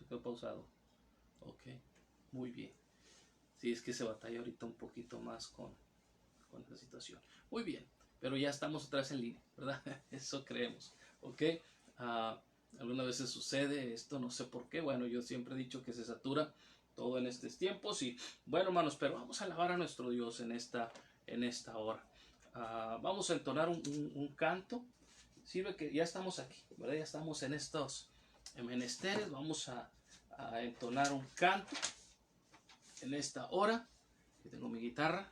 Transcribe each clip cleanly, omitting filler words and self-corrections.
quedó pausado. Ok, muy bien. Sí, es que se batalla ahorita un poquito más con esta situación. Muy bien, pero ya estamos otra vez en línea, ¿verdad? Eso creemos. Ok, algunas veces sucede esto, no sé por qué. Bueno, yo siempre he dicho que se satura todo en estos tiempos. Y bueno, hermanos, pero vamos a alabar a nuestro Dios en esta hora. Vamos a entonar un canto. Sirve que ya estamos aquí, ¿verdad? Ya estamos en estos menesteres. Vamos a entonar un canto en esta hora. Aquí tengo mi guitarra,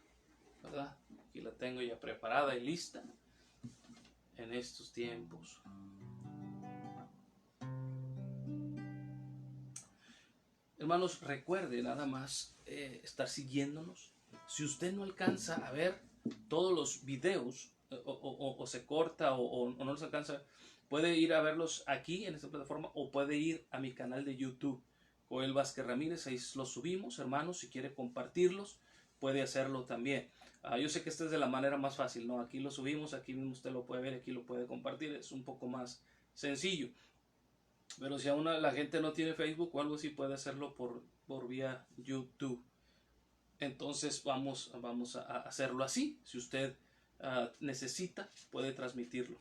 ¿verdad? Aquí la tengo ya preparada y lista en estos tiempos. Hermanos, recuerde nada más estar siguiéndonos. Si usted no alcanza a ver todos los videos o se corta o no los alcanza, puede ir a verlos aquí en esta plataforma o puede ir a mi canal de YouTube, Joel Vázquez Ramírez. Ahí los subimos, hermanos. Si quiere compartirlos, puede hacerlo también. Yo sé que esta es de la manera más fácil, ¿no? Aquí lo subimos, aquí mismo usted lo puede ver, aquí lo puede compartir. Es un poco más sencillo. Pero si aún la gente no tiene Facebook o algo así, puede hacerlo por vía YouTube. Entonces vamos a hacerlo así. Si usted necesita, puede transmitirlo.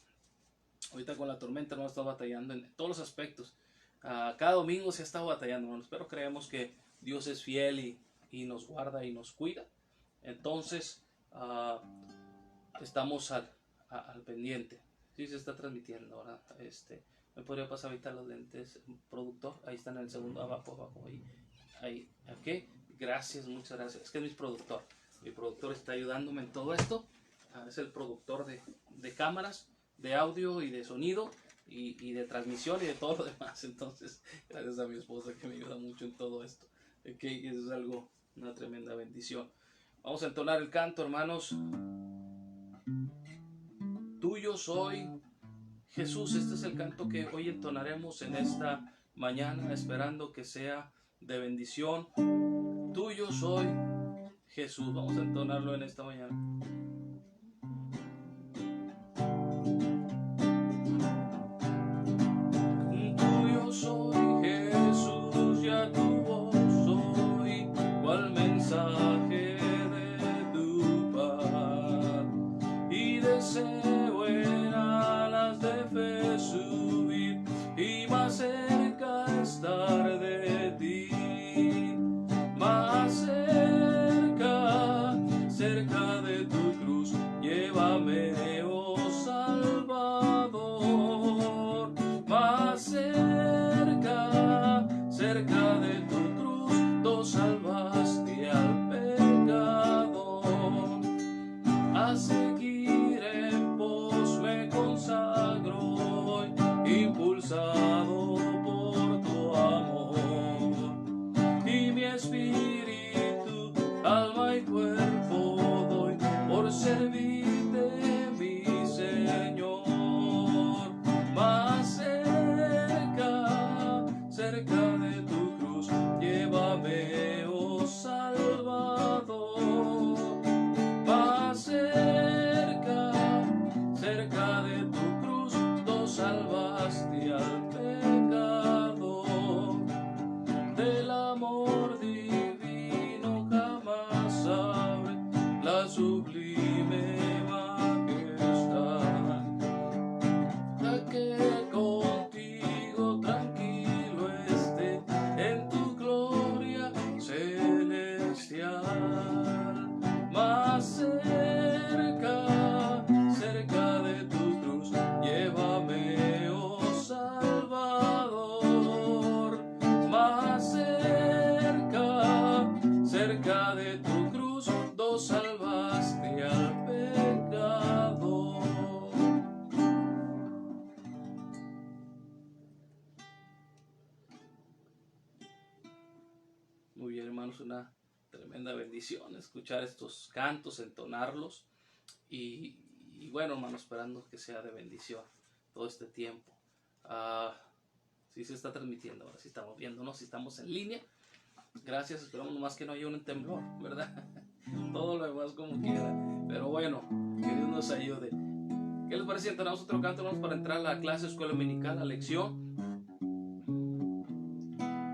Ahorita con la tormenta no está batallando en todos los aspectos. Cada domingo se ha estado batallando, hermanos, pero creemos que Dios es fiel y nos guarda y nos cuida. Entonces estamos al pendiente. Sí se está transmitiendo ahora. ¿Me podría pasar ahorita los lentes, productor? Ahí están en el segundo, abajo, ahí, ok. Gracias, muchas gracias. Es que es mi productor. Mi productor está ayudándome en todo esto. Es el productor de cámaras, de audio y de sonido y de transmisión y de todo lo demás. Entonces, gracias a mi esposa que me ayuda mucho en todo esto. Ok, eso es algo, una tremenda bendición. Vamos a entonar el canto, hermanos. Tuyo soy, Jesús. Este es el canto que hoy entonaremos en esta mañana, esperando que sea de bendición. Tuyo soy, Jesús. Vamos a entonarlo en esta mañana. Tuyo soy, Jesús, ya tu voz soy, cual mensaje de tu paz, y deseo en alas de fe subir y más cerca estar de ti, más cerca, cerca de tu cruz, llévame, oh Salvador, más cerca, cerca de tu cruz, tú salvaste al pecador. A seguir en pos me consagro hoy, impulsado por tu amor, y mi espíritu, alma y cuerpo doy por servirte, mi Señor. Más cerca, cerca de tu cruz, llévame, oh Salvador. Más cerca, cerca de tu cruz, tú salvaste al pecador. Del amor divino jamás sabe la sublime majestad, a que contigo tranquilo esté en tu gloria celestial. Más cerca, cerca de tu cruz, llévame, oh Salvador. Más cerca, cerca de tu cruz, tú salvaste al pecador. Muy bien, hermanos, una tremenda bendición escuchar estos cantos, entonarlos y bueno, hermanos, esperando que sea de bendición todo este tiempo. Sí se está transmitiendo, ahora sí estamos viéndonos, sí estamos en línea. Gracias, esperamos nomás que no haya un temblor, ¿verdad? Todo lo demás como quiera, pero bueno, que Dios nos ayude. ¿Qué les parece si entonamos otro canto? Vamos para entrar a la clase escuela dominical, a lección.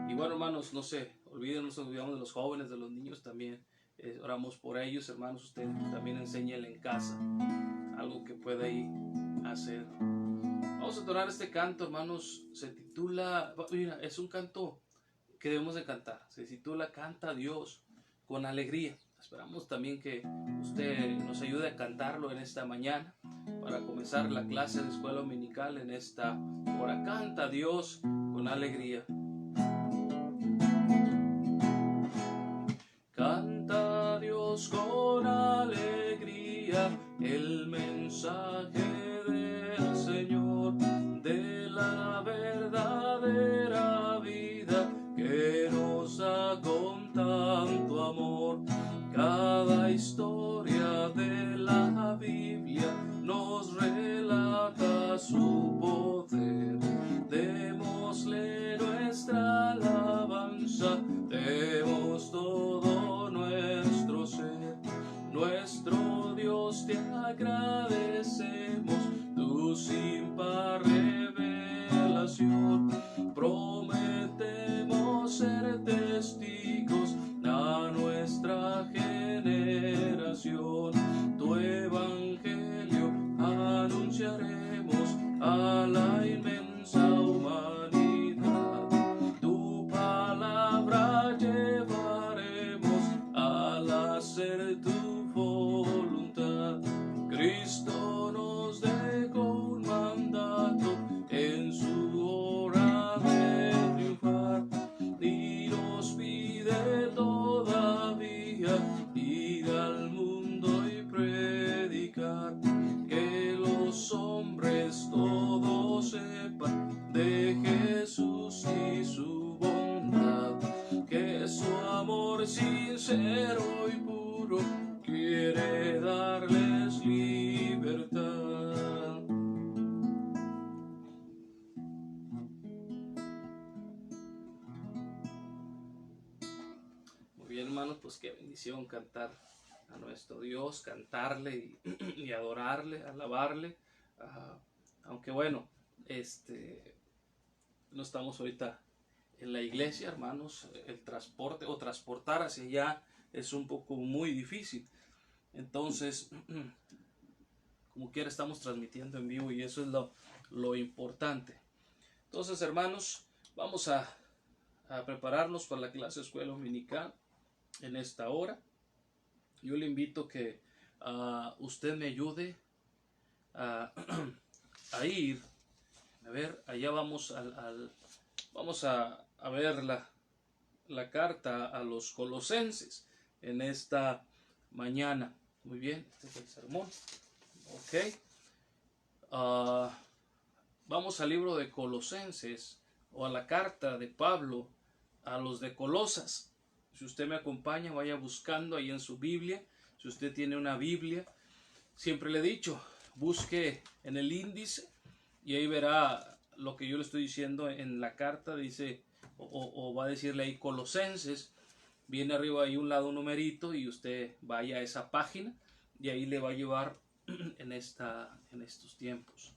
Y bueno, hermanos, no se olviden, nos olvidamos de los jóvenes, de los niños también. Oramos por ellos, hermanos. Usted también enséñele en casa algo que pueda ahí hacer. Vamos a tocar este canto, hermanos. Se titula, mira, es un canto que debemos de cantar. Se titula Canta a Dios con alegría. Esperamos también que usted nos ayude a cantarlo en esta mañana para comenzar la clase de escuela dominical en esta hora. Canta a Dios con alegría. Canta a Dios con alegría el mensaje del Señor, de la verdadera vida que nos da con tanto amor. Cada historia de la Biblia nos relata su poder. Démosle nuestra alabanza, demos todo nuestro ser. Nuestro Dios, te agradecemos tu sin par revelación. Prometemos ser testigos a nuestra generación. Tu evangelio anunciaremos a la inmensa humanidad. Tu palabra llevaremos al hacer tu voluntad. Cristo nos dejó un mandato en su hora de triunfar y nos pide todavía ir al mundo y predicar, que los hombres todos sepan de Jesús y su bondad, que su amor sincero y puro quiere darles libertad. Muy bien, hermanos, pues qué bendición cantar a nuestro Dios, cantarle y adorarle, alabarle. Aunque bueno, no estamos ahorita en la iglesia, hermanos, el transporte o transportar hacia allá es un poco muy difícil. Entonces, como quiera, estamos transmitiendo en vivo y eso es lo importante. Entonces, hermanos, vamos a prepararnos para la clase de escuela dominical en esta hora. Yo le invito que usted me ayude a ir. A ver, allá vamos vamos a ver la carta a los Colosenses en esta mañana. Muy bien, este es el sermón. Ok. Vamos al libro de Colosenses o a la carta de Pablo a los de Colosas. Si usted me acompaña, vaya buscando ahí en su Biblia. Si usted tiene una Biblia, siempre le he dicho, busque en el índice y ahí verá lo que yo le estoy diciendo en la carta. Dice, o va a decirle ahí Colosenses. Viene arriba ahí un lado un numerito y usted vaya a esa página y ahí le va a llevar en estos tiempos.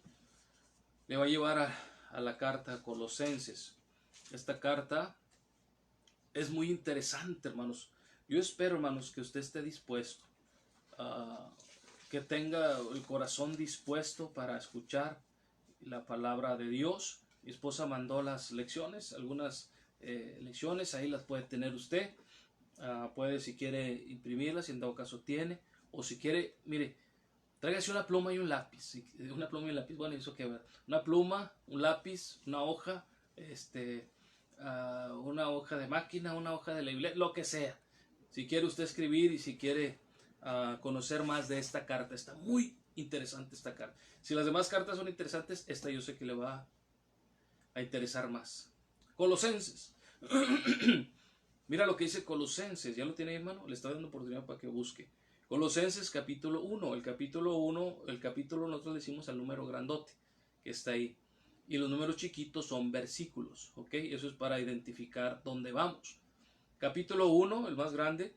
Le va a llevar a la carta Colosenses. Esta carta es muy interesante, hermanos. Yo espero, hermanos, que usted esté dispuesto, que tenga el corazón dispuesto para escuchar la palabra de Dios. Mi esposa mandó las lecciones, algunas lecciones, ahí las puede tener usted. Puede, si quiere, imprimirlas, si en dado caso tiene, o si quiere, mire, tráigase una pluma y un lápiz. Una pluma y un lápiz, bueno, eso que ver. Una pluma, un lápiz, una hoja, una hoja de máquina, una hoja de la Biblia, lo que sea. Si quiere usted escribir y si quiere conocer más de esta carta, está muy interesante esta carta. Si las demás cartas son interesantes, esta yo sé que le va a interesar más. Colosenses. Mira lo que dice Colosenses. ¿Ya lo tiene ahí, hermano? Le está dando oportunidad para que busque. Colosenses capítulo 1. El capítulo 1 nosotros le decimos al número grandote que está ahí. Y los números chiquitos son versículos. ¿Ok? Eso es para identificar dónde vamos. Capítulo 1, el más grande.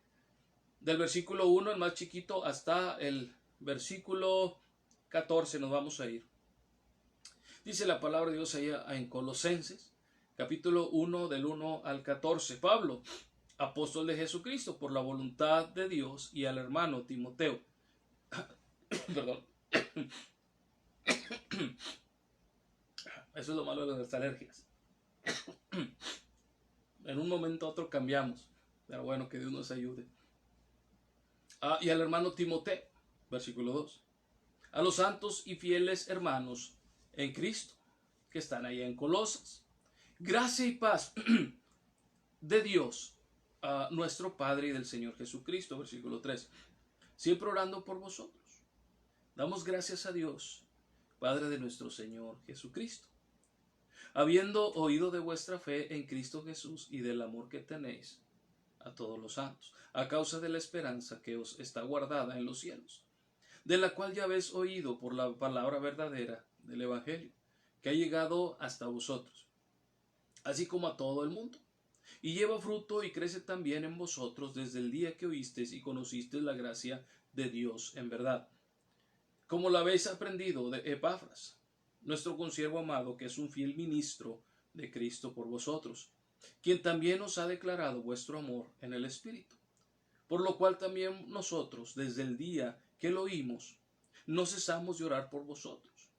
Del versículo 1, el más chiquito, hasta el versículo 14 nos vamos a ir. Dice la palabra de Dios allá en Colosenses. capítulo 1 del 1 al 14. Pablo, apóstol de Jesucristo, por la voluntad de Dios, y al hermano Timoteo. Perdón. Eso es lo malo de las alergias. En un momento a otro cambiamos. Pero bueno, que Dios nos ayude. Y al hermano Timoteo, versículo 2. A los santos y fieles hermanos en Cristo, que están allá en Colosas. Gracia y paz de Dios, nuestro Padre y del Señor Jesucristo, versículo 3. Siempre orando por vosotros. Damos gracias a Dios, Padre de nuestro Señor Jesucristo, habiendo oído de vuestra fe en Cristo Jesús y del amor que tenéis a todos los santos, a causa de la esperanza que os está guardada en los cielos, de la cual ya habéis oído por la palabra verdadera del Evangelio, que ha llegado hasta vosotros, así como a todo el mundo, y lleva fruto y crece también en vosotros desde el día que oísteis y conocisteis la gracia de Dios en verdad, como la habéis aprendido de Epafras, nuestro consiervo amado, que es un fiel ministro de Cristo por vosotros, quien también os ha declarado vuestro amor en el Espíritu, por lo cual también nosotros, desde el día que lo oímos, no cesamos de orar por vosotros,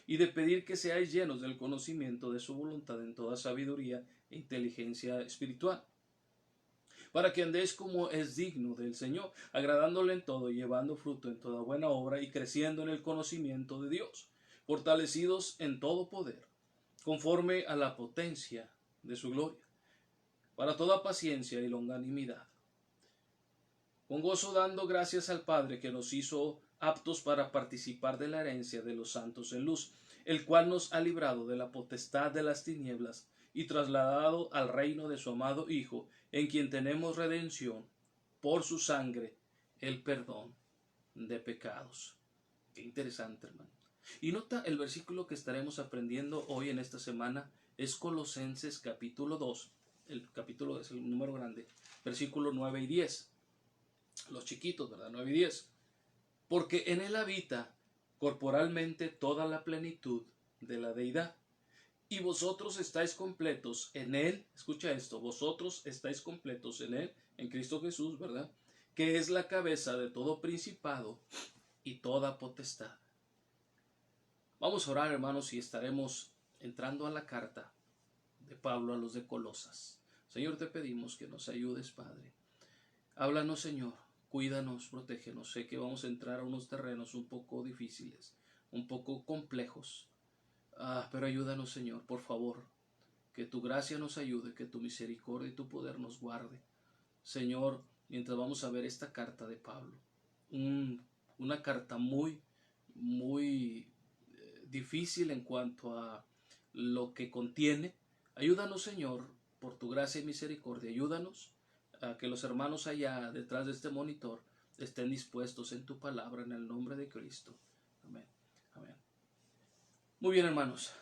y de pedir que seáis llenos del conocimiento de su voluntad en toda sabiduría e inteligencia espiritual, para que andéis como es digno del Señor, agradándole en todo y llevando fruto en toda buena obra y creciendo en el conocimiento de Dios, fortalecidos en todo poder, conforme a la potencia de su gloria, para toda paciencia y longanimidad, con gozo dando gracias al Padre que nos hizo aptos para participar de la herencia de los santos en luz, el cual nos ha librado de la potestad de las tinieblas y trasladado al reino de su amado Hijo, en quien tenemos redención por su sangre, el perdón de pecados. Qué interesante, hermano. Y nota el versículo que estaremos aprendiendo hoy en esta semana es Colosenses capítulo 2. El capítulo es el número grande, versículo 9 y 10. Los chiquitos, ¿verdad? 9 y 10. Porque en él habita corporalmente toda la plenitud de la deidad. Y vosotros estáis completos en él, escucha esto, vosotros estáis completos en él, en Cristo Jesús, ¿verdad? Que es la cabeza de todo principado y toda potestad. Vamos a orar, hermanos, y estaremos entrando a la carta de Pablo a los de Colosas. Señor, te pedimos que nos ayudes, Padre. Háblanos, Señor, cuídanos, protégenos. Sé que vamos a entrar a unos terrenos un poco difíciles, un poco complejos. Pero ayúdanos, Señor, por favor, que tu gracia nos ayude, que tu misericordia y tu poder nos guarde. Señor, mientras vamos a ver esta carta de Pablo, una carta muy, muy difícil en cuanto a lo que contiene. Ayúdanos, Señor, por tu gracia y misericordia. Ayúdanos a que los hermanos allá detrás de este monitor estén dispuestos en tu palabra, en el nombre de Cristo. Amén. Amén. Muy bien, hermanos.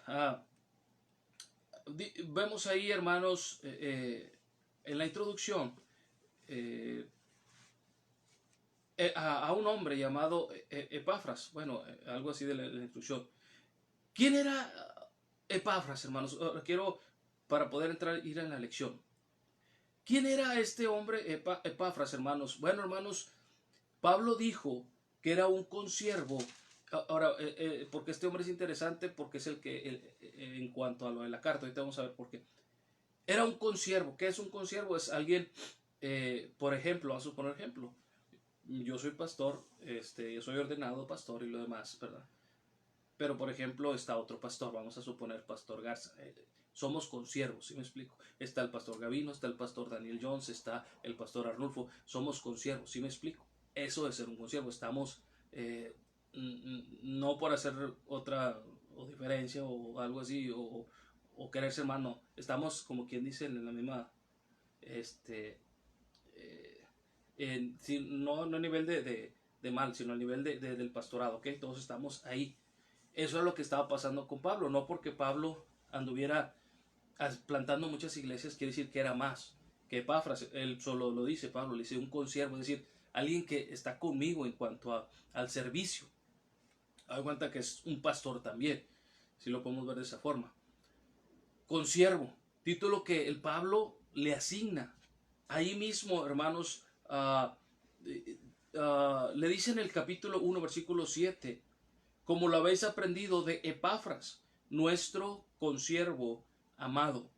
Vemos ahí, hermanos, en la introducción a un hombre llamado Epafras. Bueno, algo así de la introducción. ¿Quién era Epafras, hermanos? Quiero, para poder ir en la lección. ¿Quién era este hombre Epafras, hermanos? Bueno, hermanos, Pablo dijo que era un consiervo. Ahora, porque este hombre es interesante, porque es el que, en cuanto a lo de la carta, ahorita vamos a ver por qué. Era un consiervo. ¿Qué es un consiervo? Es alguien, por ejemplo, vamos a suponer ejemplo. Yo soy pastor, yo soy ordenado pastor y lo demás, ¿verdad? Pero, por ejemplo, está otro pastor, vamos a suponer pastor Garza. Somos consiervos, ¿sí me explico? Está el pastor Gavino, está el pastor Daniel Jones, está el pastor Arnulfo. Somos consiervos, ¿sí me explico? Eso es ser un consiervo. Estamos, no por hacer otra o diferencia o algo así, o querer ser más, no. Estamos, como quien dice, en la misma, no a nivel de mal, sino a nivel del pastorado, ¿ok? Todos estamos ahí. Eso es lo que estaba pasando con Pablo. No porque Pablo anduviera plantando muchas iglesias quiere decir que era más que Epafras. Él solo lo dice, Pablo, le dice un consiervo, es decir, alguien que está conmigo en cuanto al servicio. Hay cuenta que es un pastor también, si lo podemos ver de esa forma. Consiervo, título que el Pablo le asigna. Ahí mismo, hermanos, le dice en el capítulo 1, versículo 7, como lo habéis aprendido de Epafras, nuestro consiervo amado.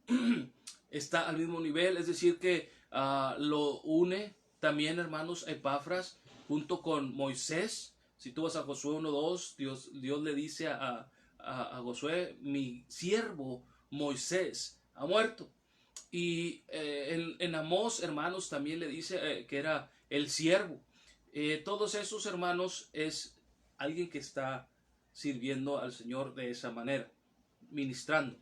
Está al mismo nivel, es decir que lo une también, hermanos, Epafras junto con Moisés. Si tú vas a Josué 1:2, Dios le dice a Josué, mi siervo Moisés ha muerto. Y en Amós, hermanos, también le dice que era el siervo. Todos esos hermanos es alguien que está sirviendo al Señor de esa manera, ministrando.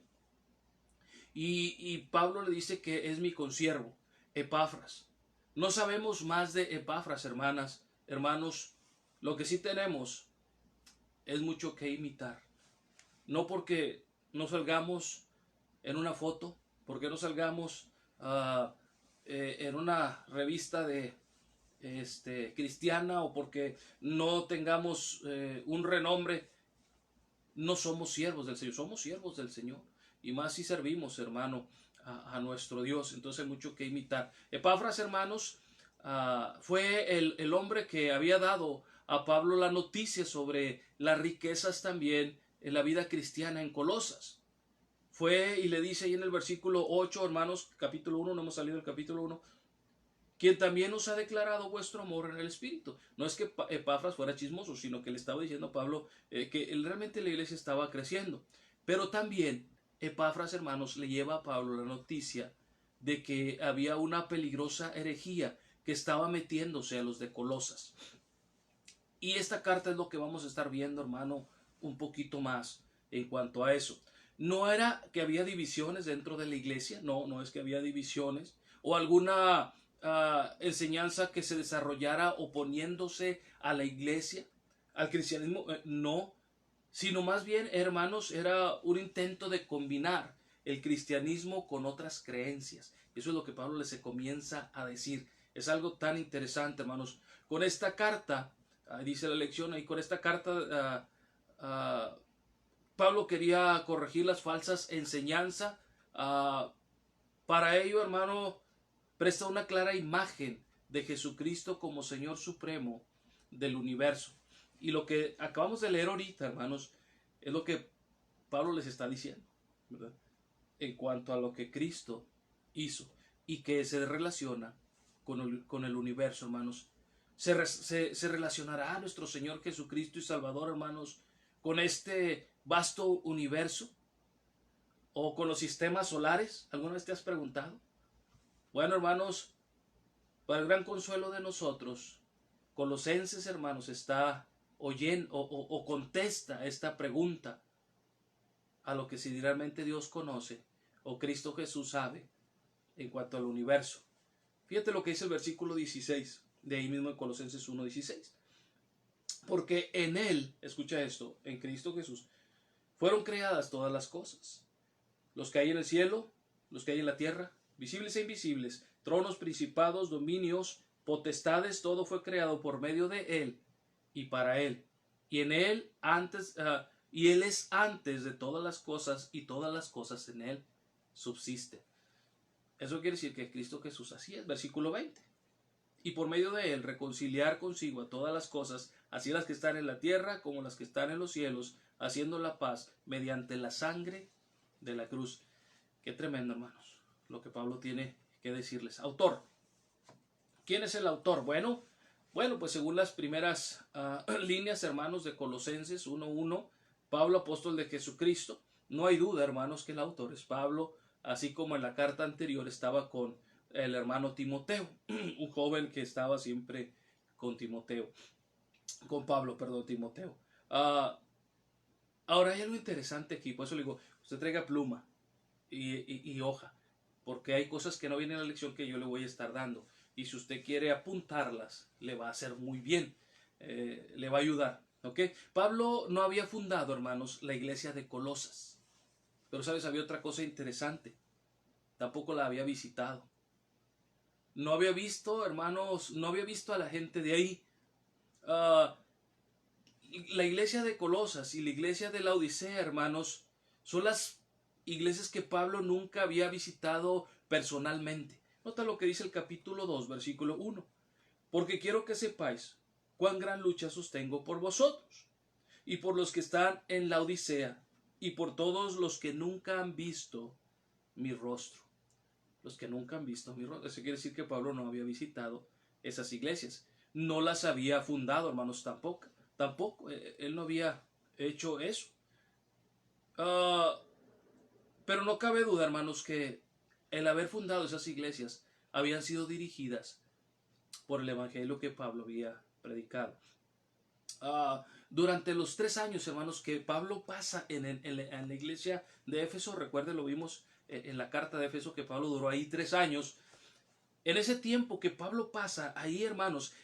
Y Pablo le dice que es mi consiervo, Epafras. No sabemos más de Epafras, hermanos. Lo que sí tenemos es mucho que imitar. No porque no salgamos en una foto, porque no salgamos en una revista de cristiana, o porque no tengamos un renombre. No somos siervos del Señor, somos siervos del Señor. Y más si servimos, hermano, a nuestro Dios. Entonces hay mucho que imitar. Epafras, hermanos, fue el hombre que había dado a Pablo la noticia sobre las riquezas también en la vida cristiana en Colosas. Fue y le dice ahí en el versículo 8, hermanos, capítulo 1, no hemos salido del capítulo 1, quien también os ha declarado vuestro amor en el Espíritu. No es que Epafras fuera chismoso, sino que le estaba diciendo a Pablo que realmente la iglesia estaba creciendo. Pero también Epafras, hermanos, le lleva a Pablo la noticia de que había una peligrosa herejía que estaba metiéndose a los de Colosas. Y esta carta es lo que vamos a estar viendo, hermano, un poquito más en cuanto a eso. No era que había divisiones dentro de la iglesia, no es que había divisiones o alguna enseñanza que se desarrollara oponiéndose a la iglesia, al cristianismo, no, sino más bien, hermanos, era un intento de combinar el cristianismo con otras creencias. Eso es lo que Pablo les comienza a decir. Es algo tan interesante, hermanos. Con esta carta, dice la lección, y con esta carta Pablo quería corregir las falsas enseñanzas. Para ello, hermano, presta una clara imagen de Jesucristo como Señor Supremo del universo. Y lo que acabamos de leer ahorita, hermanos, es lo que Pablo les está diciendo, ¿verdad? En cuanto a lo que Cristo hizo y que se relaciona con el universo, hermanos. Se relacionará a nuestro Señor Jesucristo y Salvador, hermanos, con este vasto universo o con los sistemas solares. ¿Alguna vez te has preguntado? Bueno, hermanos, para el gran consuelo de nosotros, Colosenses, hermanos, está oyendo o contesta esta pregunta a lo que si realmente Dios conoce o Cristo Jesús sabe en cuanto al universo. Fíjate lo que dice el versículo 16 de ahí mismo en Colosenses 1:16. Porque en Él, escucha esto, en Cristo Jesús, fueron creadas todas las cosas. Los que hay en el cielo, los que hay en la tierra, visibles e invisibles, tronos, principados, dominios, potestades, todo fue creado por medio de Él y para Él. Y en Él y Él es antes de todas las cosas, y todas las cosas en Él subsisten. Eso quiere decir que Cristo Jesús así es, versículo 20. Y por medio de Él reconciliar consigo a todas las cosas, así las que están en la tierra como las que están en los cielos, haciendo la paz mediante la sangre de la cruz. Qué tremendo, hermanos, lo que Pablo tiene que decirles. Autor. ¿Quién es el autor? Bueno, pues según las primeras líneas, hermanos, de Colosenses 1:1, Pablo, apóstol de Jesucristo. No hay duda, hermanos, que el autor es Pablo, así como en la carta anterior estaba con el hermano Timoteo, un joven que estaba siempre con Timoteo. Ahora hay algo interesante aquí, por eso le digo, usted traiga pluma y hoja, porque hay cosas que no vienen en la lección que yo le voy a estar dando, y si usted quiere apuntarlas, le va a hacer muy bien, le va a ayudar, ¿ok? Pablo no había fundado, hermanos, la iglesia de Colosas, pero sabes, había otra cosa interesante, tampoco la había visitado. No había visto, hermanos, no había visto a la gente de ahí. La iglesia de Colosas y la iglesia de la Odisea, hermanos, son las iglesias que Pablo nunca había visitado personalmente. Nota lo que dice el capítulo 2, versículo 1. Porque quiero que sepáis cuán gran lucha sostengo por vosotros y por los que están en la Odisea y por todos los que nunca han visto mi rostro. Los que nunca han visto mi rostro. Eso quiere decir que Pablo no había visitado esas iglesias. No las había fundado, hermanos, tampoco. Tampoco. Él no había hecho eso. Pero no cabe duda, hermanos, que el haber fundado esas iglesias habían sido dirigidas por el evangelio que Pablo había predicado. Durante los 3 años, hermanos, que Pablo pasa en la iglesia de Éfeso, recuerden, lo vimos en la carta de Éfeso, que Pablo duró ahí 3 años. En ese tiempo que Pablo pasa ahí, hermanos,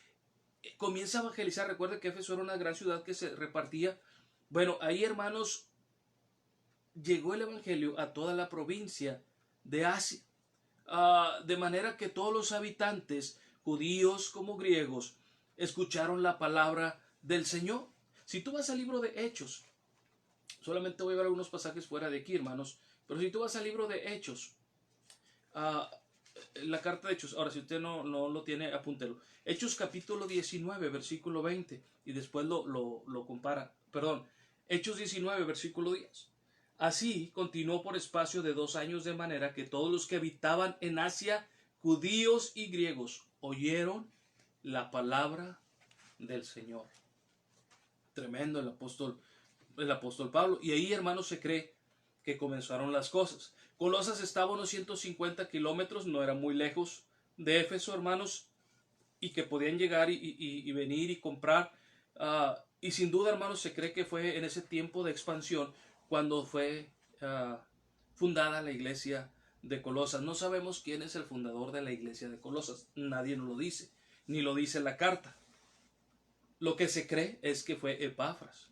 comienza a evangelizar. Recuerden que Éfeso era una gran ciudad que se repartía. Bueno, ahí, hermanos, llegó el evangelio a toda la provincia de Asia. De manera que todos los habitantes, judíos como griegos, escucharon la palabra del Señor. Si tú vas al libro de Hechos, solamente voy a ver algunos pasajes fuera de aquí, hermanos, pero si tú vas al libro de Hechos, la carta de Hechos, ahora si usted no lo tiene, apúntelo. Hechos capítulo 19, versículo 20, y después lo compara, perdón, Hechos 19, versículo 10. Así continuó por espacio de 2 años, de manera que todos los que habitaban en Asia, judíos y griegos, oyeron la palabra del Señor. Tremendo el apóstol Pablo. Y ahí, hermanos, se cree que comenzaron las cosas. Colosas estaba a unos 150 kilómetros, no era muy lejos de Éfeso, hermanos, y que podían llegar y venir y comprar. Y sin duda, hermanos, se cree que fue en ese tiempo de expansión cuando fue fundada la iglesia de Colosas. No sabemos quién es el fundador de la iglesia de Colosas. Nadie nos lo dice, ni lo dice la carta. Lo que se cree es que fue Epafras,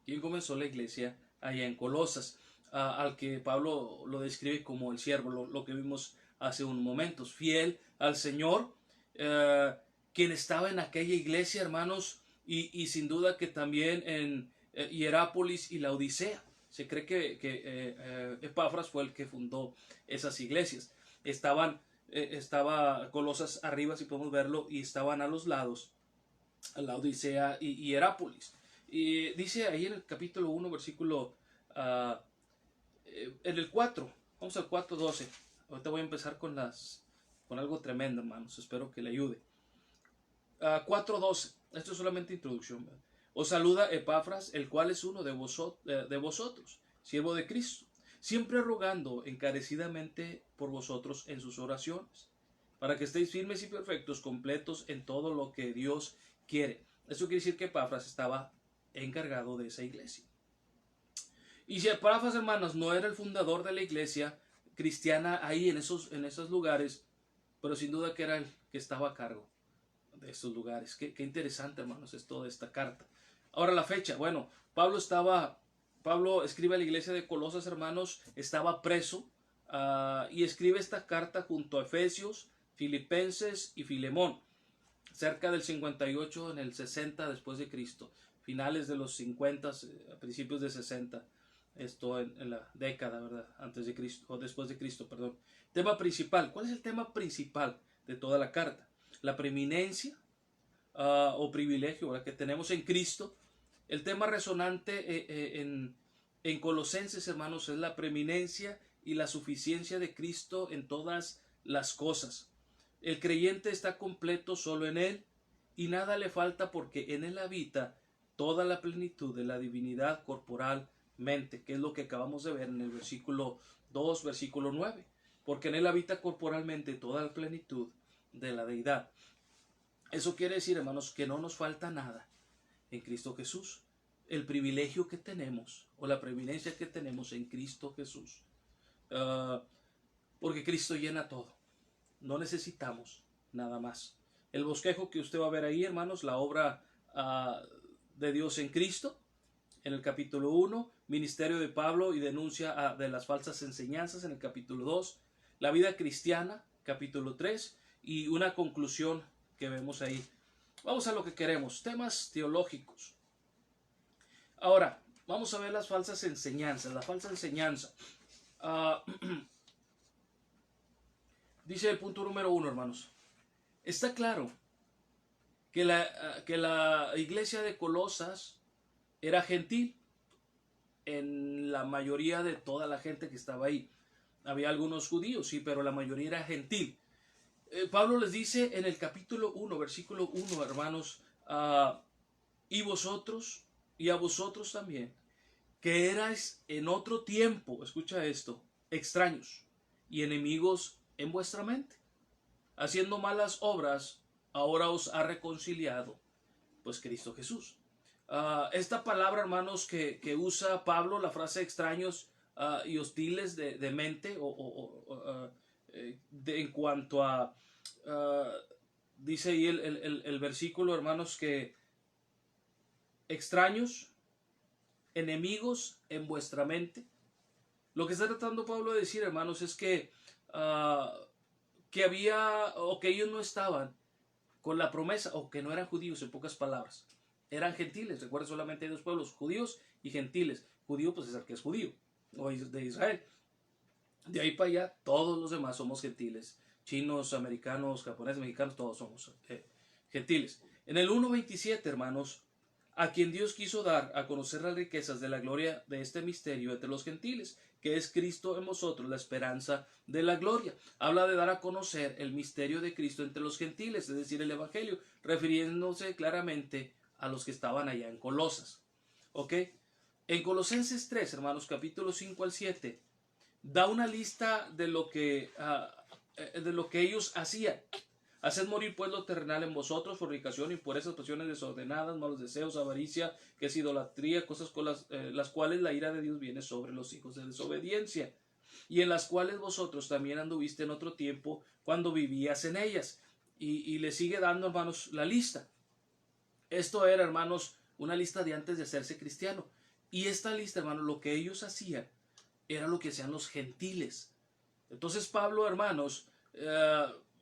quien comenzó la iglesia allá en Colosas, al que Pablo lo describe como el siervo, lo que vimos hace unos momentos, fiel al Señor, quien estaba en aquella iglesia, hermanos, y sin duda que también en Hierápolis y la Odisea. Se cree que Epafras fue el que fundó esas iglesias. Estaba Colosas arriba, si podemos verlo, y estaban a los lados la Odisea y Hierápolis. Y dice ahí en el capítulo 1, versículo en el 4, vamos al 4:12. Ahorita voy a empezar con algo tremendo, hermanos, espero que le ayude. 4:12, esto es solamente introducción. Os saluda Epafras, el cual es uno de vosotros, siervo de Cristo, siempre rogando encarecidamente por vosotros en sus oraciones, para que estéis firmes y perfectos, completos en todo lo que Dios quiere. Eso quiere decir que Epafras estaba encargado de esa iglesia. Y si Epafras, hermanos, no era el fundador de la iglesia cristiana ahí en esos lugares, pero sin duda que era el que estaba a cargo de esos lugares. Qué interesante, hermanos, es toda esta carta. Ahora la fecha. Bueno, Pablo escribe a la iglesia de Colosas, hermanos, estaba preso y escribe esta carta junto a Efesios, Filipenses y Filemón, cerca del 58, en el 60 después de Cristo, finales de los 50, a principios de 60, esto en la década, ¿verdad? Antes de Cristo, o después de Cristo, perdón. Tema principal. ¿Cuál es el tema principal de toda la carta? La preeminencia o privilegio, ¿verdad?, que tenemos en Cristo. El tema resonante en Colosenses, hermanos, es la preeminencia y la suficiencia de Cristo en todas las cosas. El creyente está completo solo en Él y nada le falta, porque en Él habita toda la plenitud de la divinidad corporalmente, que es lo que acabamos de ver en el versículo 2, versículo 9, porque en Él habita corporalmente toda la plenitud de la deidad. Eso quiere decir, hermanos, que no nos falta nada en Cristo Jesús. El privilegio que tenemos o la preeminencia que tenemos en Cristo Jesús, porque Cristo llena todo. No necesitamos nada más. El bosquejo que usted va a ver ahí, hermanos, la obra de Dios en Cristo, en el capítulo 1, ministerio de Pablo y denuncia de las falsas enseñanzas, en el capítulo 2, la vida cristiana, capítulo 3, y una conclusión que vemos ahí. Vamos a lo que queremos, temas teológicos. Ahora, vamos a ver las falsas enseñanzas. La falsa enseñanza. Ah, dice el punto número 1, hermanos. Está claro que la iglesia de Colosas era gentil en la mayoría de toda la gente que estaba ahí. Había algunos judíos, sí, pero la mayoría era gentil. Pablo les dice en el capítulo 1, versículo 1, hermanos, y vosotros, y a vosotros también, que erais en otro tiempo, escucha esto, extraños y enemigos en vuestra mente, haciendo malas obras, ahora os ha reconciliado, pues Cristo Jesús. Esta palabra, hermanos, que usa Pablo, la frase extraños y hostiles de mente, en cuanto a, dice ahí el versículo, hermanos, que extraños, enemigos en vuestra mente. Lo que está tratando Pablo de decir, hermanos, es que había, o que ellos no estaban con la promesa, o que no eran judíos, en pocas palabras. Eran gentiles. Recuerden, solamente hay dos pueblos, judíos y gentiles. Judío, pues es el que es judío, o de Israel. De ahí para allá, todos los demás somos gentiles. Chinos, americanos, japoneses, mexicanos, todos somos gentiles. En el 1.27, hermanos, a quien Dios quiso dar a conocer las riquezas de la gloria de este misterio entre los gentiles, que es Cristo en vosotros, la esperanza de la gloria. Habla de dar a conocer el misterio de Cristo entre los gentiles, es decir, el Evangelio, refiriéndose claramente a los que estaban allá en Colosas. ¿Ok? En Colosenses 3, hermanos, capítulo 5 al 7, da una lista de lo que ellos hacían. Haced morir pues lo terrenal en vosotros, fornicación, impurezas, pasiones desordenadas, malos deseos, avaricia, que es idolatría, cosas con las cuales la ira de Dios viene sobre los hijos de desobediencia, y en las cuales vosotros también anduviste en otro tiempo cuando vivías en ellas. Y le sigue dando, hermanos, la lista. Esto era, hermanos, una lista de antes de hacerse cristiano. Y esta lista, hermanos, lo que ellos hacían era lo que hacían los gentiles. Entonces Pablo, hermanos,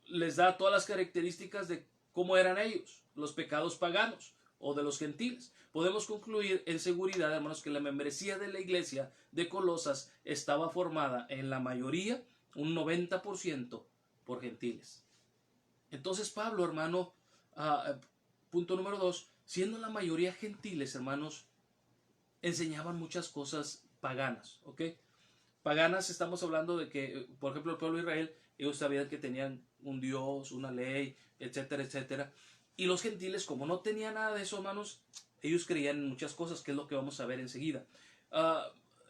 les da todas las características de cómo eran ellos, los pecados paganos o de los gentiles. Podemos concluir en seguridad, hermanos, que la membresía de la iglesia de Colosas estaba formada en la mayoría, un 90%, por gentiles. Entonces Pablo, hermano, punto número 2, siendo la mayoría gentiles, hermanos, enseñaban muchas cosas paganas, ¿ok? Paganas, estamos hablando de que, por ejemplo, el pueblo de Israel, ellos sabían que tenían un Dios, una ley, etcétera, etcétera. Y los gentiles, como no tenían nada de eso, hermanos, ellos creían en muchas cosas, que es lo que vamos a ver enseguida.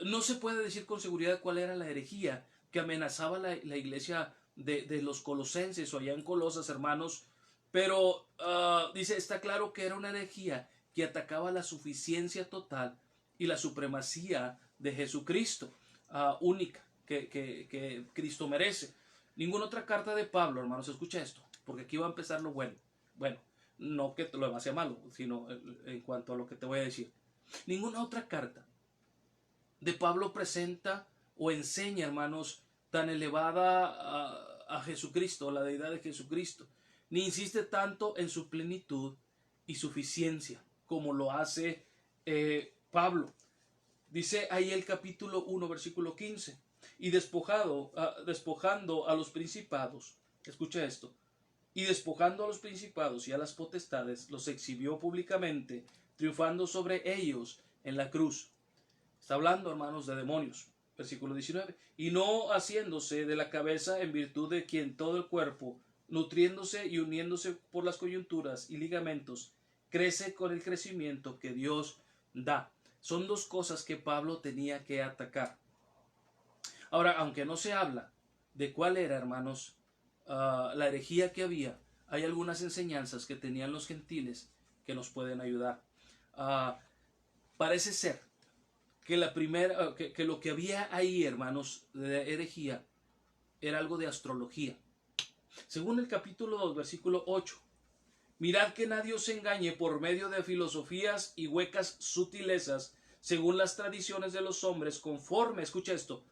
No se puede decir con seguridad cuál era la herejía que amenazaba la iglesia de los colosenses o allá en Colosas, hermanos, pero dice, está claro que era una herejía que atacaba la suficiencia total y la supremacía de Jesucristo, única, que Cristo merece. Ninguna otra carta de Pablo, hermanos, escucha esto, porque aquí va a empezar lo bueno. Bueno, no que lo demás sea malo, sino en cuanto a lo que te voy a decir. Ninguna otra carta de Pablo presenta o enseña, hermanos, tan elevada a Jesucristo, a la deidad de Jesucristo, ni insiste tanto en su plenitud y suficiencia como lo hace Pablo. Dice ahí el capítulo 1, versículo 15, y despojando a los principados, escucha esto, y despojando a los principados y a las potestades, los exhibió públicamente, triunfando sobre ellos en la cruz. Está hablando, hermanos, de demonios. Versículo 19. Y no haciéndose de la cabeza, en virtud de quien todo el cuerpo, nutriéndose y uniéndose por las coyunturas y ligamentos, crece con el crecimiento que Dios da. Son dos cosas que Pablo tenía que atacar. Ahora, aunque no se habla de cuál era, hermanos, la herejía que había, hay algunas enseñanzas que tenían los gentiles que nos pueden ayudar. Parece ser que que lo que había ahí, hermanos, de herejía, era algo de astrología. Según el capítulo 2, versículo 8, mirad que nadie os engañe por medio de filosofías y huecas sutilezas, según las tradiciones de los hombres, conforme, escucha esto,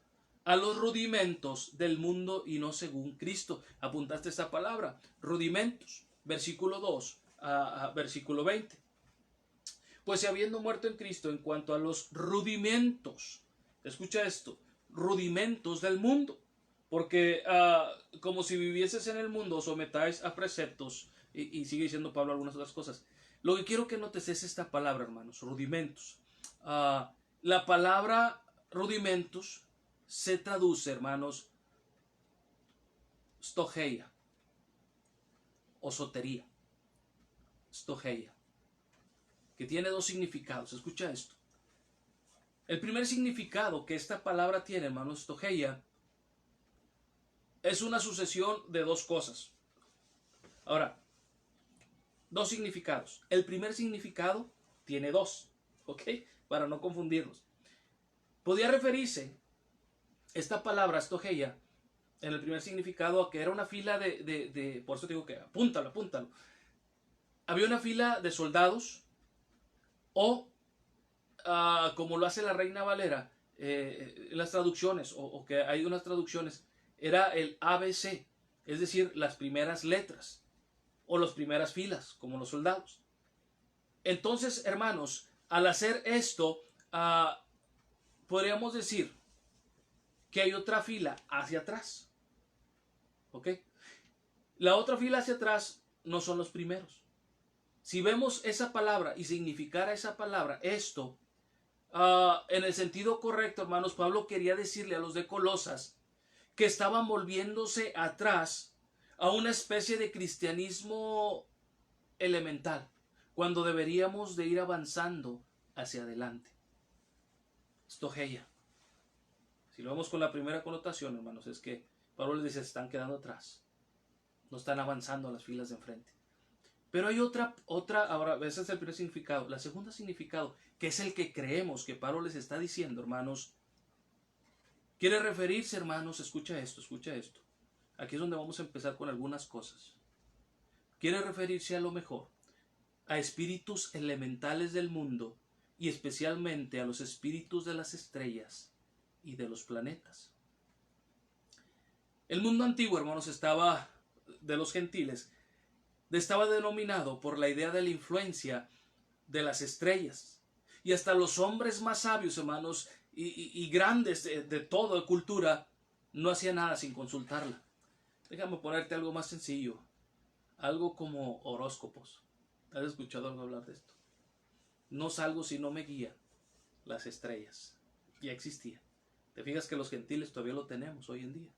a los rudimentos del mundo y no según Cristo. Apuntaste esta palabra, rudimentos, versículo 2 a versículo 20. Pues si habiendo muerto en Cristo en cuanto a los rudimentos, escucha esto, rudimentos del mundo. Porque como si vivieses en el mundo, sometáis a preceptos, y sigue diciendo Pablo algunas otras cosas. Lo que quiero que notes es esta palabra, hermanos, rudimentos. La palabra rudimentos se traduce, hermanos, stogeia o sotería. Stogeia, que tiene dos significados. Escucha esto. El primer significado que esta palabra tiene, hermanos, stogeia, es una sucesión de dos cosas. Ahora, dos significados. El primer significado tiene dos, ¿ok? Para no confundirlos. Podía referirse esta palabra, stogeia, en el primer significado a que era una fila por eso digo que apúntalo. Había una fila de soldados o, como lo hace la Reina Valera, las traducciones, o que hay unas traducciones, era el ABC, es decir, las primeras letras o las primeras filas, como los soldados. Entonces, hermanos, al hacer esto, podríamos decir que hay otra fila hacia atrás. ¿Ok? La otra fila hacia atrás no son los primeros. Si vemos esa palabra y significara esa palabra esto, en el sentido correcto, hermanos, Pablo quería decirle a los de Colosas que estaban volviéndose atrás a una especie de cristianismo elemental, cuando deberíamos de ir avanzando hacia adelante. Stogeia. Si lo vemos con la primera connotación, hermanos, es que Pablo les dice, se están quedando atrás, no están avanzando a las filas de enfrente. Pero hay otra, ahora, ese es el primer significado. La segunda significado, que es el que creemos que Pablo les está diciendo, hermanos, quiere referirse, hermanos, escucha esto. Aquí es donde vamos a empezar con algunas cosas. Quiere referirse a lo mejor a espíritus elementales del mundo y especialmente a los espíritus de las estrellas y de los planetas. El mundo antiguo, hermanos, de los gentiles, estaba denominado por la idea de la influencia de las estrellas. Y hasta los hombres más sabios, hermanos, y grandes de toda cultura, no hacían nada sin consultarla. Déjame ponerte algo más sencillo. Algo como horóscopos. ¿Has escuchado algo hablar de esto? No salgo si no me guían las estrellas. Ya existía. Te fijas que los gentiles todavía lo tenemos hoy en día.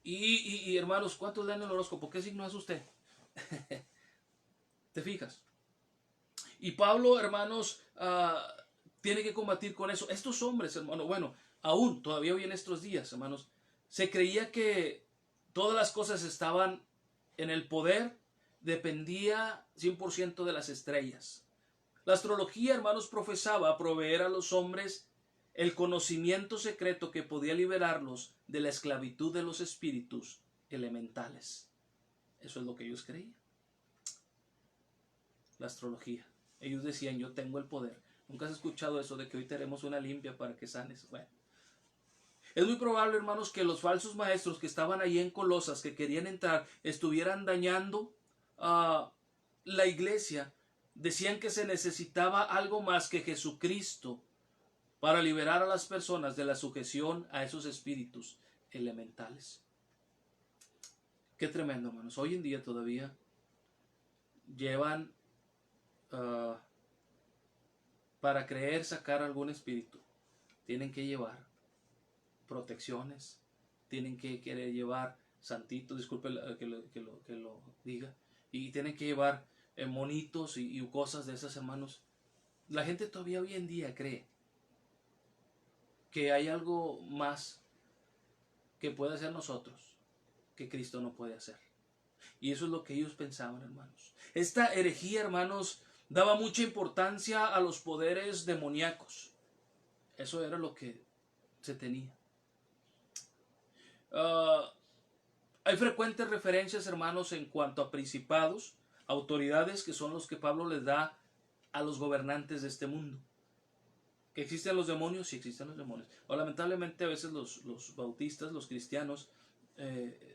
Y hermanos, ¿cuántos leen el horóscopo? ¿Qué signo es usted? ¿Te fijas? Y Pablo, hermanos, tiene que combatir con eso. Estos hombres, hermanos, bueno, aún todavía hoy en estos días, hermanos, se creía que todas las cosas estaban en el poder, dependía 100% de las estrellas. La astrología, hermanos, profesaba proveer a los hombres el conocimiento secreto que podía liberarlos de la esclavitud de los espíritus elementales. Eso es lo que ellos creían. La astrología. Ellos decían, yo tengo el poder. ¿Nunca has escuchado eso de que hoy tenemos una limpia para que sanes? Bueno. Es muy probable, hermanos, que los falsos maestros que estaban ahí en Colosas, que querían entrar, estuvieran dañando a la iglesia. Decían que se necesitaba algo más que Jesucristo para liberar a las personas de la sujeción a esos espíritus elementales. Qué tremendo, hermanos. Hoy en día todavía llevan para creer sacar algún espíritu. Tienen que llevar protecciones, tienen que querer llevar santitos, disculpe que lo diga, y tienen que llevar monitos y cosas de esas, hermanos. La gente todavía hoy en día cree que hay algo más que puede hacer nosotros que Cristo no puede hacer. Y eso es lo que ellos pensaban, hermanos. Esta herejía, hermanos, daba mucha importancia a los poderes demoníacos. Eso era lo que se tenía. Hay frecuentes referencias, hermanos, en cuanto a principados, autoridades, que son los que Pablo les da a los gobernantes de este mundo. ¿Que existen los demonios? Sí, existen los demonios. O lamentablemente a veces los bautistas, los cristianos,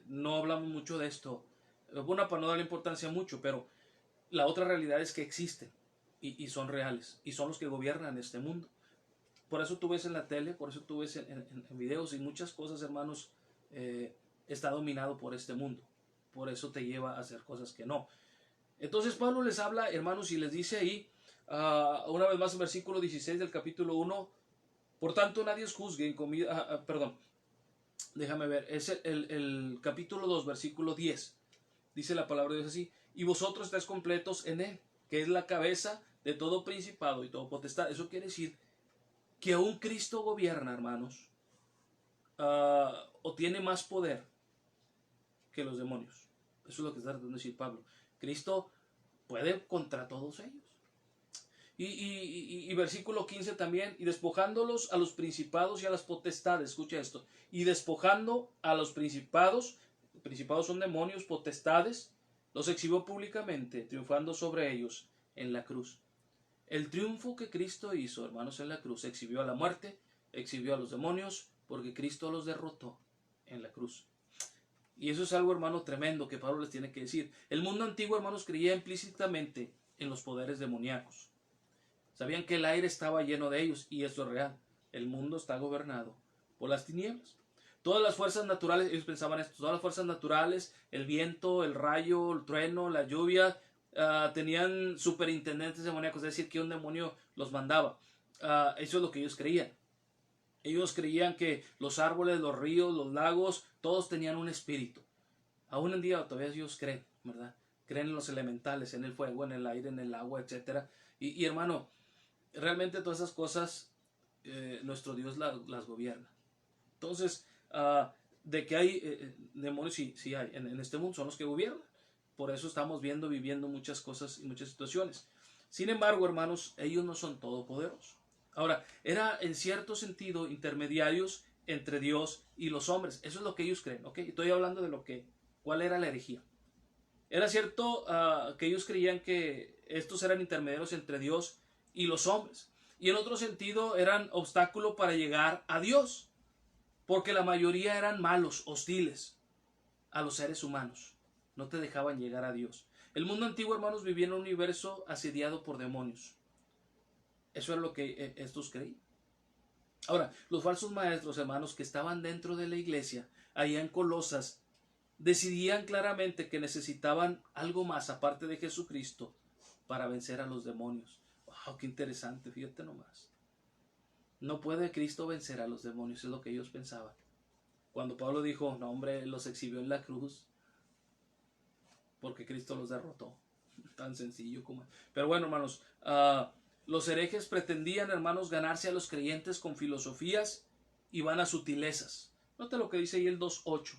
no hablamos mucho de esto. Bueno, para no darle importancia mucho, pero la otra realidad es que existen y son reales y son los que gobiernan este mundo. por eso tú ves en la tele, por eso tú ves en videos y muchas cosas, hermanos, está dominado por este mundo. Por eso te lleva a hacer cosas que no. Entonces Pablo les habla, hermanos, y les dice ahí, una vez más en versículo 16 del capítulo 1, por tanto nadie os juzgue en comida, perdón, déjame ver, es el capítulo 2, versículo 10, dice la palabra de Dios así, y vosotros estáis completos en él, que es la cabeza de todo principado y todo potestad. Eso quiere decir que aún Cristo gobierna, hermanos, o tiene más poder que los demonios. Eso es lo que está tratando de decir Pablo. Cristo puede contra todos ellos. Y versículo 15 también, y despojándolos a los principados y a las potestades, escucha esto, y despojando a los principados son demonios, potestades, los exhibió públicamente, triunfando sobre ellos en la cruz. El triunfo que Cristo hizo, hermanos, en la cruz, exhibió a la muerte, exhibió a los demonios, porque Cristo los derrotó en la cruz. Y eso es algo, hermano, tremendo que Pablo les tiene que decir. El mundo antiguo, hermanos, creía implícitamente en los poderes demoníacos. Sabían que el aire estaba lleno de ellos, y esto es real. El mundo está gobernado por las tinieblas. Todas las fuerzas naturales, ellos pensaban esto, todas las fuerzas naturales, el viento, el rayo, el trueno, la lluvia, tenían superintendentes demoníacos, es decir, que un demonio los mandaba. Eso es lo que ellos creían. Ellos creían que los árboles, los ríos, los lagos, todos tenían un espíritu. Aún en día todavía ellos creen, ¿verdad? Creen en los elementales, en el fuego, en el aire, en el agua, etc. Y hermano, realmente todas esas cosas nuestro Dios las gobierna. Entonces, de que hay demonios, sí hay. En este mundo son los que gobiernan. Por eso estamos viviendo muchas cosas y muchas situaciones. Sin embargo, hermanos, ellos no son todopoderosos. Ahora, era en cierto sentido intermediarios entre Dios y los hombres. Eso es lo que ellos creen, ¿ok? Estoy hablando de cuál era la herejía. Era cierto que ellos creían que estos eran intermediarios entre Dios y los hombres. Y en otro sentido eran obstáculo para llegar a Dios. Porque la mayoría eran malos, hostiles a los seres humanos. No te dejaban llegar a Dios. El mundo antiguo, hermanos, vivía en un universo asediado por demonios. Eso era lo que estos creían. Ahora, los falsos maestros, hermanos, que estaban dentro de la iglesia, allá en Colosas, decidían claramente que necesitaban algo más aparte de Jesucristo para vencer a los demonios. ¡Wow! ¡Qué interesante! Fíjate nomás. No puede Cristo vencer a los demonios, es lo que ellos pensaban. Cuando Pablo dijo, no hombre, los exhibió en la cruz, porque Cristo los derrotó. Tan sencillo como... Pero bueno, hermanos, los herejes pretendían, hermanos, ganarse a los creyentes con filosofías y vanas sutilezas. Nota lo que dice ahí el 2.8.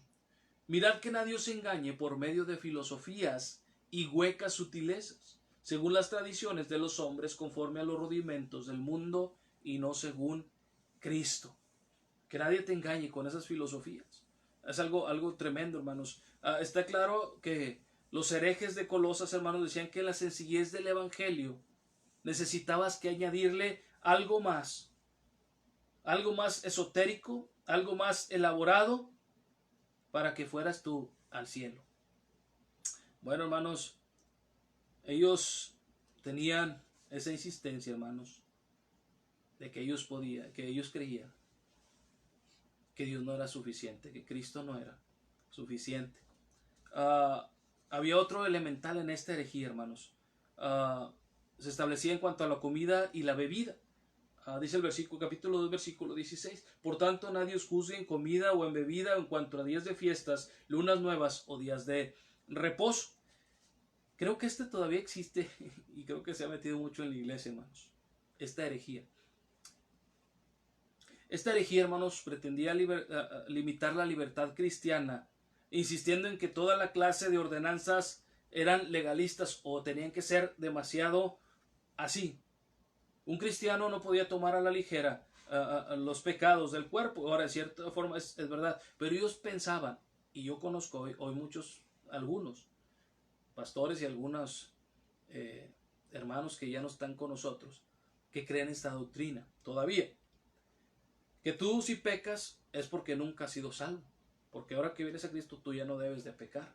Mirad que nadie os engañe por medio de filosofías y huecas sutilezas, según las tradiciones de los hombres, conforme a los rudimentos del mundo y no según Cristo. Que nadie te engañe con esas filosofías. Es algo tremendo, hermanos. Está claro que los herejes de Colosas, hermanos, decían que la sencillez del evangelio necesitabas que añadirle algo más esotérico, algo más elaborado para que fueras tú al cielo. Bueno, hermanos, ellos tenían esa insistencia, hermanos, de que ellos creían que Dios no era suficiente, que Cristo no era suficiente. Había otro elemental en esta herejía, hermanos. Se establecía en cuanto a la comida y la bebida. Dice el capítulo 2, versículo 16. Por tanto, nadie os juzgue en comida o en bebida en cuanto a días de fiestas, lunas nuevas o días de reposo. Creo que todavía existe y creo que se ha metido mucho en la iglesia, hermanos. Esta herejía. Esta herejía, hermanos, pretendía limitar la libertad cristiana, insistiendo en que toda la clase de ordenanzas eran legalistas o tenían que ser demasiado así. Un cristiano no podía tomar a la ligera los pecados del cuerpo. Ahora, de cierta forma es verdad, pero ellos pensaban, y yo conozco hoy algunos pastores y algunos hermanos que ya no están con nosotros, que creen esta doctrina todavía. Que tú si pecas es porque nunca has sido salvo. Porque ahora que vienes a Cristo tú ya no debes de pecar.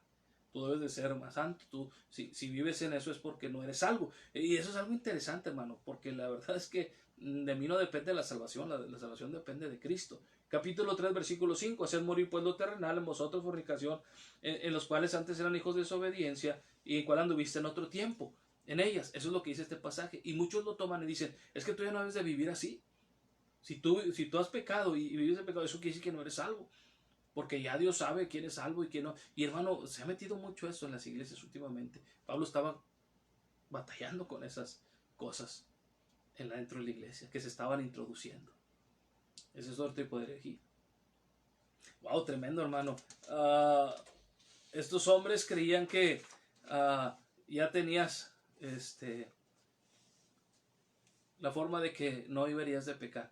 Tú debes de ser más santo. Tú, si vives en eso es porque no eres salvo. Y eso es algo interesante, hermano. Porque la verdad es que De mí no depende la salvación, la salvación depende de Cristo. Capítulo 3, versículo 5, haced morir pues lo terrenal en vosotros fornicación, en los cuales antes eran hijos de desobediencia, y en cual anduviste en otro tiempo, en ellas. Eso es lo que dice este pasaje. Y muchos lo toman y dicen, es que tú ya no debes de vivir así. Si tú has pecado y vives en pecado, eso quiere decir que no eres salvo. Porque ya Dios sabe quién es salvo y quién no. Y hermano, se ha metido mucho eso en las iglesias últimamente. Pablo estaba batallando con esas cosas dentro de la iglesia que se estaban introduciendo. Ese es otro tipo de herejía. Wow, tremendo, hermano. Estos hombres creían que ya tenías la forma de que no deberías de pecar.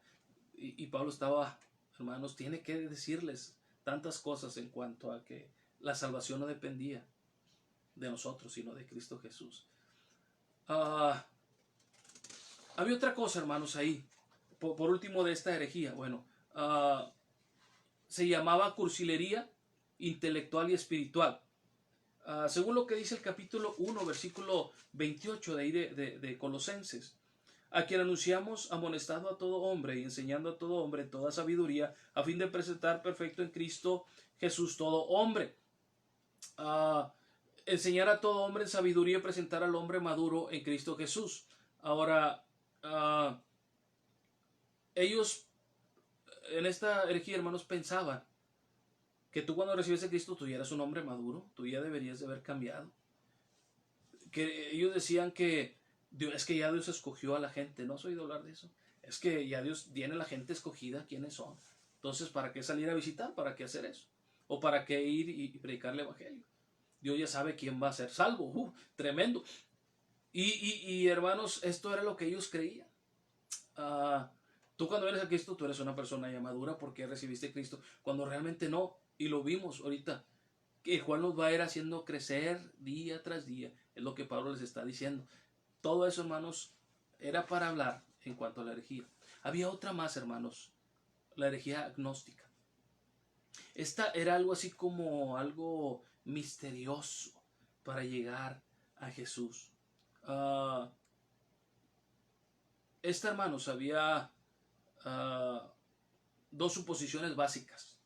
Y Pablo estaba, hermanos, tiene que decirles tantas cosas en cuanto a que la salvación no dependía de nosotros, sino de Cristo Jesús. Había otra cosa, hermanos, ahí. Por último de esta herejía. Bueno, se llamaba cursilería intelectual y espiritual. Según lo que dice el capítulo 1, versículo 28 de ahí de Colosenses. A quien anunciamos, amonestando a todo hombre y enseñando a todo hombre toda sabiduría, a fin de presentar perfecto en Cristo Jesús todo hombre. Enseñar a todo hombre en sabiduría y presentar al hombre maduro en Cristo Jesús. Ahora, ellos en esta herejía, hermanos, pensaban que tú cuando recibes a Cristo tú ya eras un hombre maduro, tú ya deberías de haber cambiado. Que ellos decían que es que ya Dios escogió a la gente. ¿No has oído hablar de eso? Es que ya Dios tiene a la gente escogida, ¿quiénes son? Entonces, ¿para qué salir a visitar? ¿Para qué hacer eso? ¿O para qué ir y predicar el evangelio? Dios ya sabe quién va a ser salvo. Tremendo. Y hermanos, esto era lo que ellos creían. Tú cuando eres a Cristo, tú eres una persona ya madura porque recibiste a Cristo, cuando realmente no. Y lo vimos ahorita, que Juan nos va a ir haciendo crecer día tras día. Es lo que Pablo les está diciendo. Todo eso, hermanos, era para hablar en cuanto a la herejía. Había otra más, hermanos, la herejía agnóstica. Esta era algo así como algo misterioso para llegar a Jesús. Hermanos, había dos suposiciones básicas.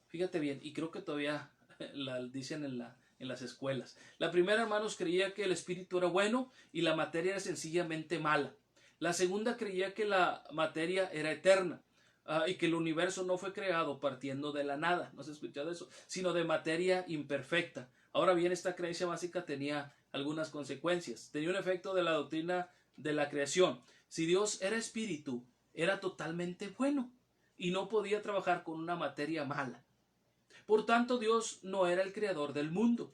Fíjate bien, y creo que todavía la dicen en las escuelas. La primera, hermanos, creía que el espíritu era bueno y la materia era sencillamente mala. La segunda creía que la materia era eterna y que el universo no fue creado partiendo de la nada, no se ha escuchado eso, sino de materia imperfecta. Ahora bien, esta creencia básica tenía algunas consecuencias. Tenía un efecto de la doctrina de la creación. Si Dios era espíritu, era totalmente bueno y no podía trabajar con una materia mala. Por tanto, Dios no era el creador del mundo.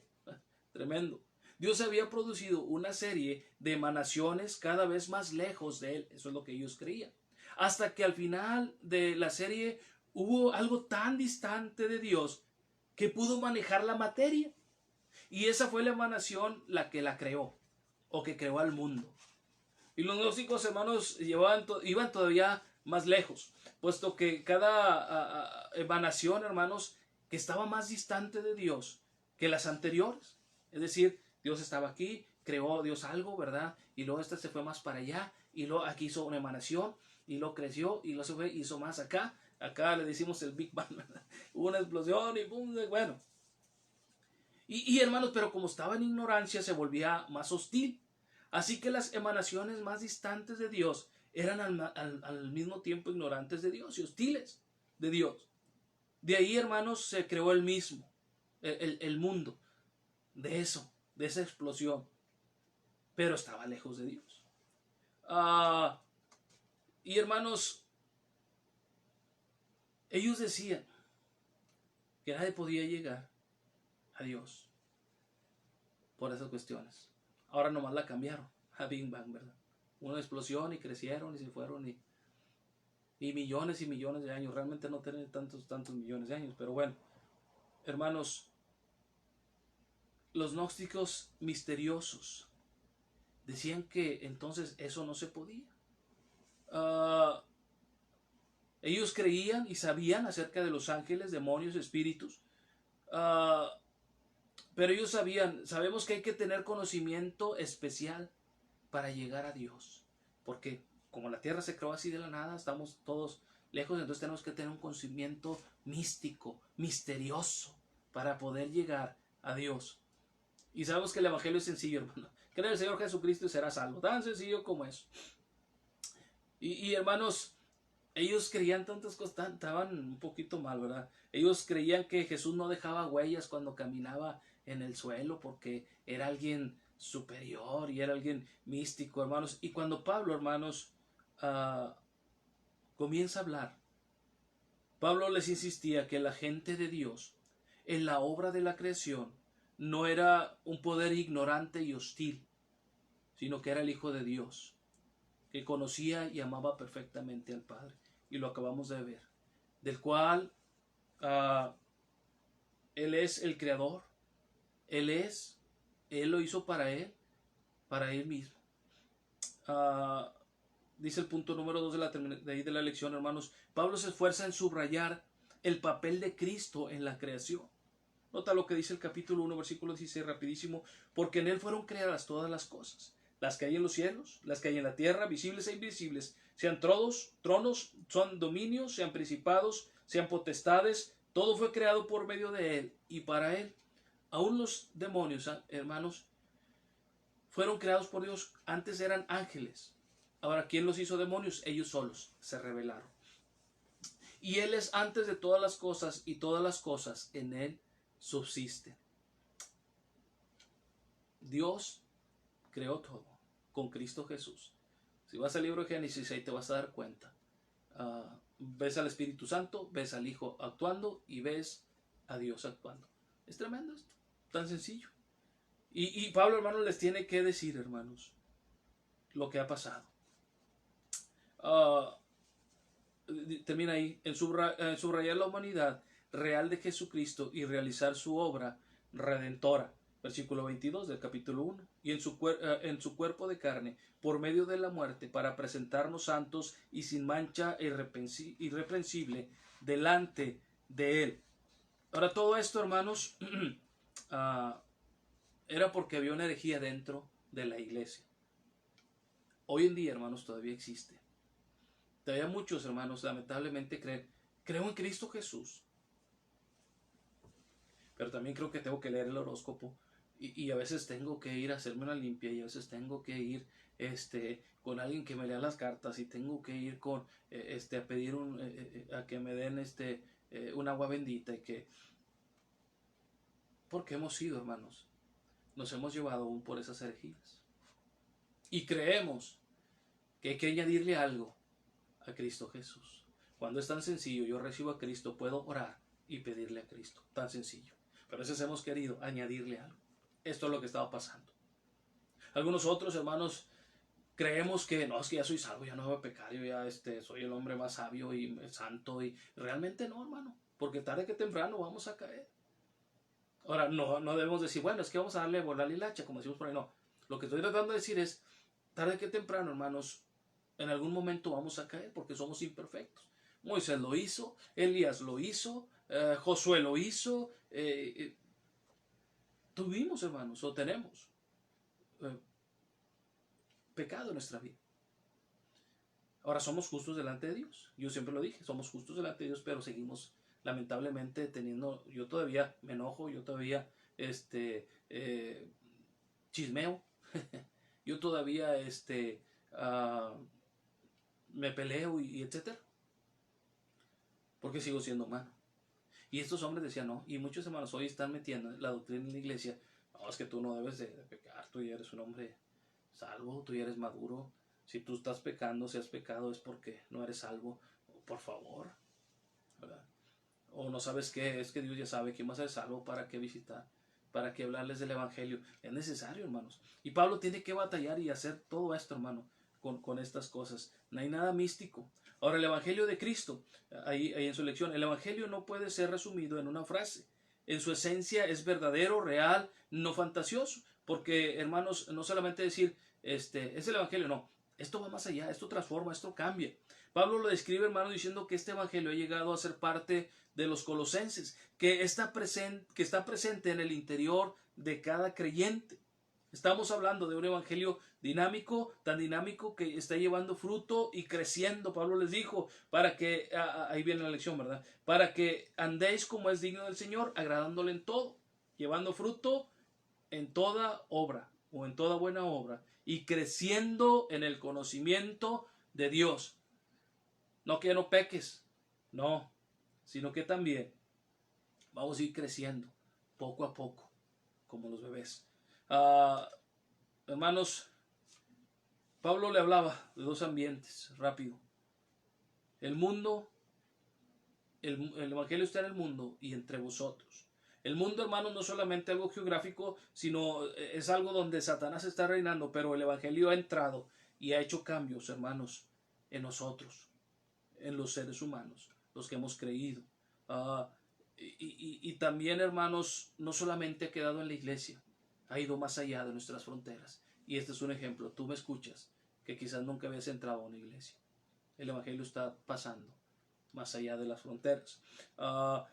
Tremendo. Dios había producido una serie de emanaciones cada vez más lejos de él. Eso es lo que ellos creían. Hasta que al final de la serie hubo algo tan distante de Dios que pudo manejar la materia. Y esa fue la emanación la que la creó, o que creó al mundo. Y los gnósticos, hermanos, iban todavía más lejos, puesto que cada emanación, hermanos, que estaba más distante de Dios que las anteriores. Es decir, Dios estaba aquí, creó Dios algo, ¿verdad? Y luego este se fue más para allá, y luego aquí hizo una emanación, y luego creció, y luego se fue, hizo más acá. Acá le decimos el Big Bang, ¿verdad? Hubo una explosión y pum, bueno. Y hermanos, pero como estaba en ignorancia, se volvía más hostil. Así que las emanaciones más distantes de Dios eran al mismo tiempo ignorantes de Dios y hostiles de Dios. De ahí, hermanos, se creó el mismo, el mundo, de eso, de esa explosión. Pero estaba lejos de Dios. Y hermanos, ellos decían que nadie podía llegar a Dios por esas cuestiones. Ahora nomás la cambiaron a Big Bang, ¿verdad? Una explosión y crecieron y se fueron y millones de años. Realmente no tienen tantos millones de años, pero bueno, hermanos, los gnósticos misteriosos decían que entonces eso no se podía. Ellos creían y sabían acerca de los ángeles, demonios, espíritus, pero ellos sabemos que hay que tener conocimiento especial para llegar a Dios, porque como la tierra se creó así de la nada, estamos todos lejos, entonces tenemos que tener un conocimiento místico, misterioso, para poder llegar a Dios. Y sabemos que el evangelio es sencillo, hermano. Cree en el Señor Jesucristo y serás salvo. Tan sencillo como eso. Y hermanos, ellos creían tantas cosas, estaban un poquito mal, ¿verdad? Ellos creían que Jesús no dejaba huellas cuando caminaba en el suelo porque era alguien superior y era alguien místico, hermanos. Y cuando Pablo, hermanos, comienza a hablar, Pablo les insistía que la gente de Dios en la obra de la creación no era un poder ignorante y hostil, sino que era el Hijo de Dios, que conocía y amaba perfectamente al Padre. Y lo acabamos de ver, del cual Él es el creador, Él lo hizo para Él mismo. Dice el punto número 2 de la lección, hermanos, Pablo se esfuerza en subrayar el papel de Cristo en la creación. Nota lo que dice el capítulo 1, versículo 16, rapidísimo, porque en Él fueron creadas todas las cosas, las que hay en los cielos, las que hay en la tierra, visibles e invisibles, sean tronos, son dominios, sean principados, sean potestades, todo fue creado por medio de Él y para Él. Aún los demonios, hermanos, fueron creados por Dios, antes eran ángeles. Ahora, ¿quién los hizo demonios? Ellos solos se rebelaron. Y Él es antes de todas las cosas y todas las cosas en Él subsisten. Dios creó todo con Cristo Jesús. Si vas al libro de Génesis, ahí te vas a dar cuenta. Ves al Espíritu Santo, ves al Hijo actuando y ves a Dios actuando. Es tremendo esto, tan sencillo. Y Pablo, hermanos, les tiene que decir, hermanos, lo que ha pasado. Termina ahí, en subrayar la humanidad real de Jesucristo y realizar su obra redentora. Versículo 22 del capítulo 1. Y en su cuerpo de carne, por medio de la muerte, para presentarnos santos y sin mancha irreprensible delante de Él. Ahora, todo esto, hermanos, era porque había una herejía dentro de la iglesia. Hoy en día, hermanos, todavía existe. Todavía muchos, hermanos, lamentablemente creo en Cristo Jesús, pero también creo que tengo que leer el horóscopo y a veces tengo que ir a hacerme una limpia y a veces tengo que ir con alguien que me lea las cartas y tengo que ir a pedir a que me den un agua bendita porque hemos sido, hermanos, nos hemos llevado aún por esas herejías y creemos que hay que añadirle algo a Cristo Jesús. Cuando es tan sencillo, yo recibo a Cristo, puedo orar y pedirle a Cristo, tan sencillo. Pero a veces hemos querido añadirle algo. Esto es lo que estaba pasando. Algunos otros, hermanos, creemos que no, es que ya soy salvo, ya no voy a pecar, yo ya soy el hombre más sabio y santo, y realmente no, hermano, porque tarde que temprano vamos a caer. Ahora, no debemos decir, bueno, es que vamos a darle bola y lacha, como decimos por ahí, no. Lo que estoy tratando de decir es, tarde que temprano, hermanos, en algún momento vamos a caer porque somos imperfectos. Moisés lo hizo, Elías lo hizo, Josué lo hizo. Tuvimos, hermanos, o tenemos pecado en nuestra vida. Ahora somos justos delante de Dios. Yo siempre lo dije, somos justos delante de Dios, pero seguimos lamentablemente yo todavía me enojo, yo todavía chismeo, yo todavía me peleo y etcétera, porque sigo siendo humano. Y estos hombres decían no, y muchos hermanos hoy están metiendo la doctrina en la iglesia, no, es que tú no debes de pecar, tú ya eres un hombre salvo, tú ya eres maduro, si tú estás pecando, si has pecado es porque no eres salvo, por favor, ¿verdad? O no sabes qué, es que Dios ya sabe quién va a ser salvo, para qué visitar, para qué hablarles del evangelio. Es necesario, hermanos, y Pablo tiene que batallar y hacer todo esto, hermano, con estas cosas. No hay nada místico. Ahora, el evangelio de Cristo, ahí en su lección, el evangelio no puede ser resumido en una frase. En su esencia es verdadero, real, no fantasioso, porque, hermanos, no solamente decir es el evangelio, no, esto va más allá, esto transforma, esto cambia. Pablo lo describe, hermano, diciendo que este evangelio ha llegado a ser parte de los colosenses, que está presente en el interior de cada creyente. Estamos hablando de un evangelio dinámico, tan dinámico que está llevando fruto y creciendo. Pablo les dijo, para que, ahí viene la lección, ¿verdad? Para que andéis como es digno del Señor, agradándole en todo, llevando fruto en toda obra o en toda buena obra y creciendo en el conocimiento de Dios. No que no peques, no, sino que también vamos a ir creciendo poco a poco, como los bebés. Hermanos, Pablo le hablaba de dos ambientes, rápido. El mundo, el evangelio está en el mundo y entre vosotros. El mundo, hermanos, no solamente algo geográfico, sino es algo donde Satanás está reinando, pero el evangelio ha entrado y ha hecho cambios, hermanos, en nosotros, en los seres humanos, los que hemos creído. Y también, hermanos, no solamente ha quedado en la iglesia, ha ido más allá de nuestras fronteras. Y este es un ejemplo. Tú me escuchas, que quizás nunca habías entrado a una iglesia. El evangelio está pasando más allá de las fronteras.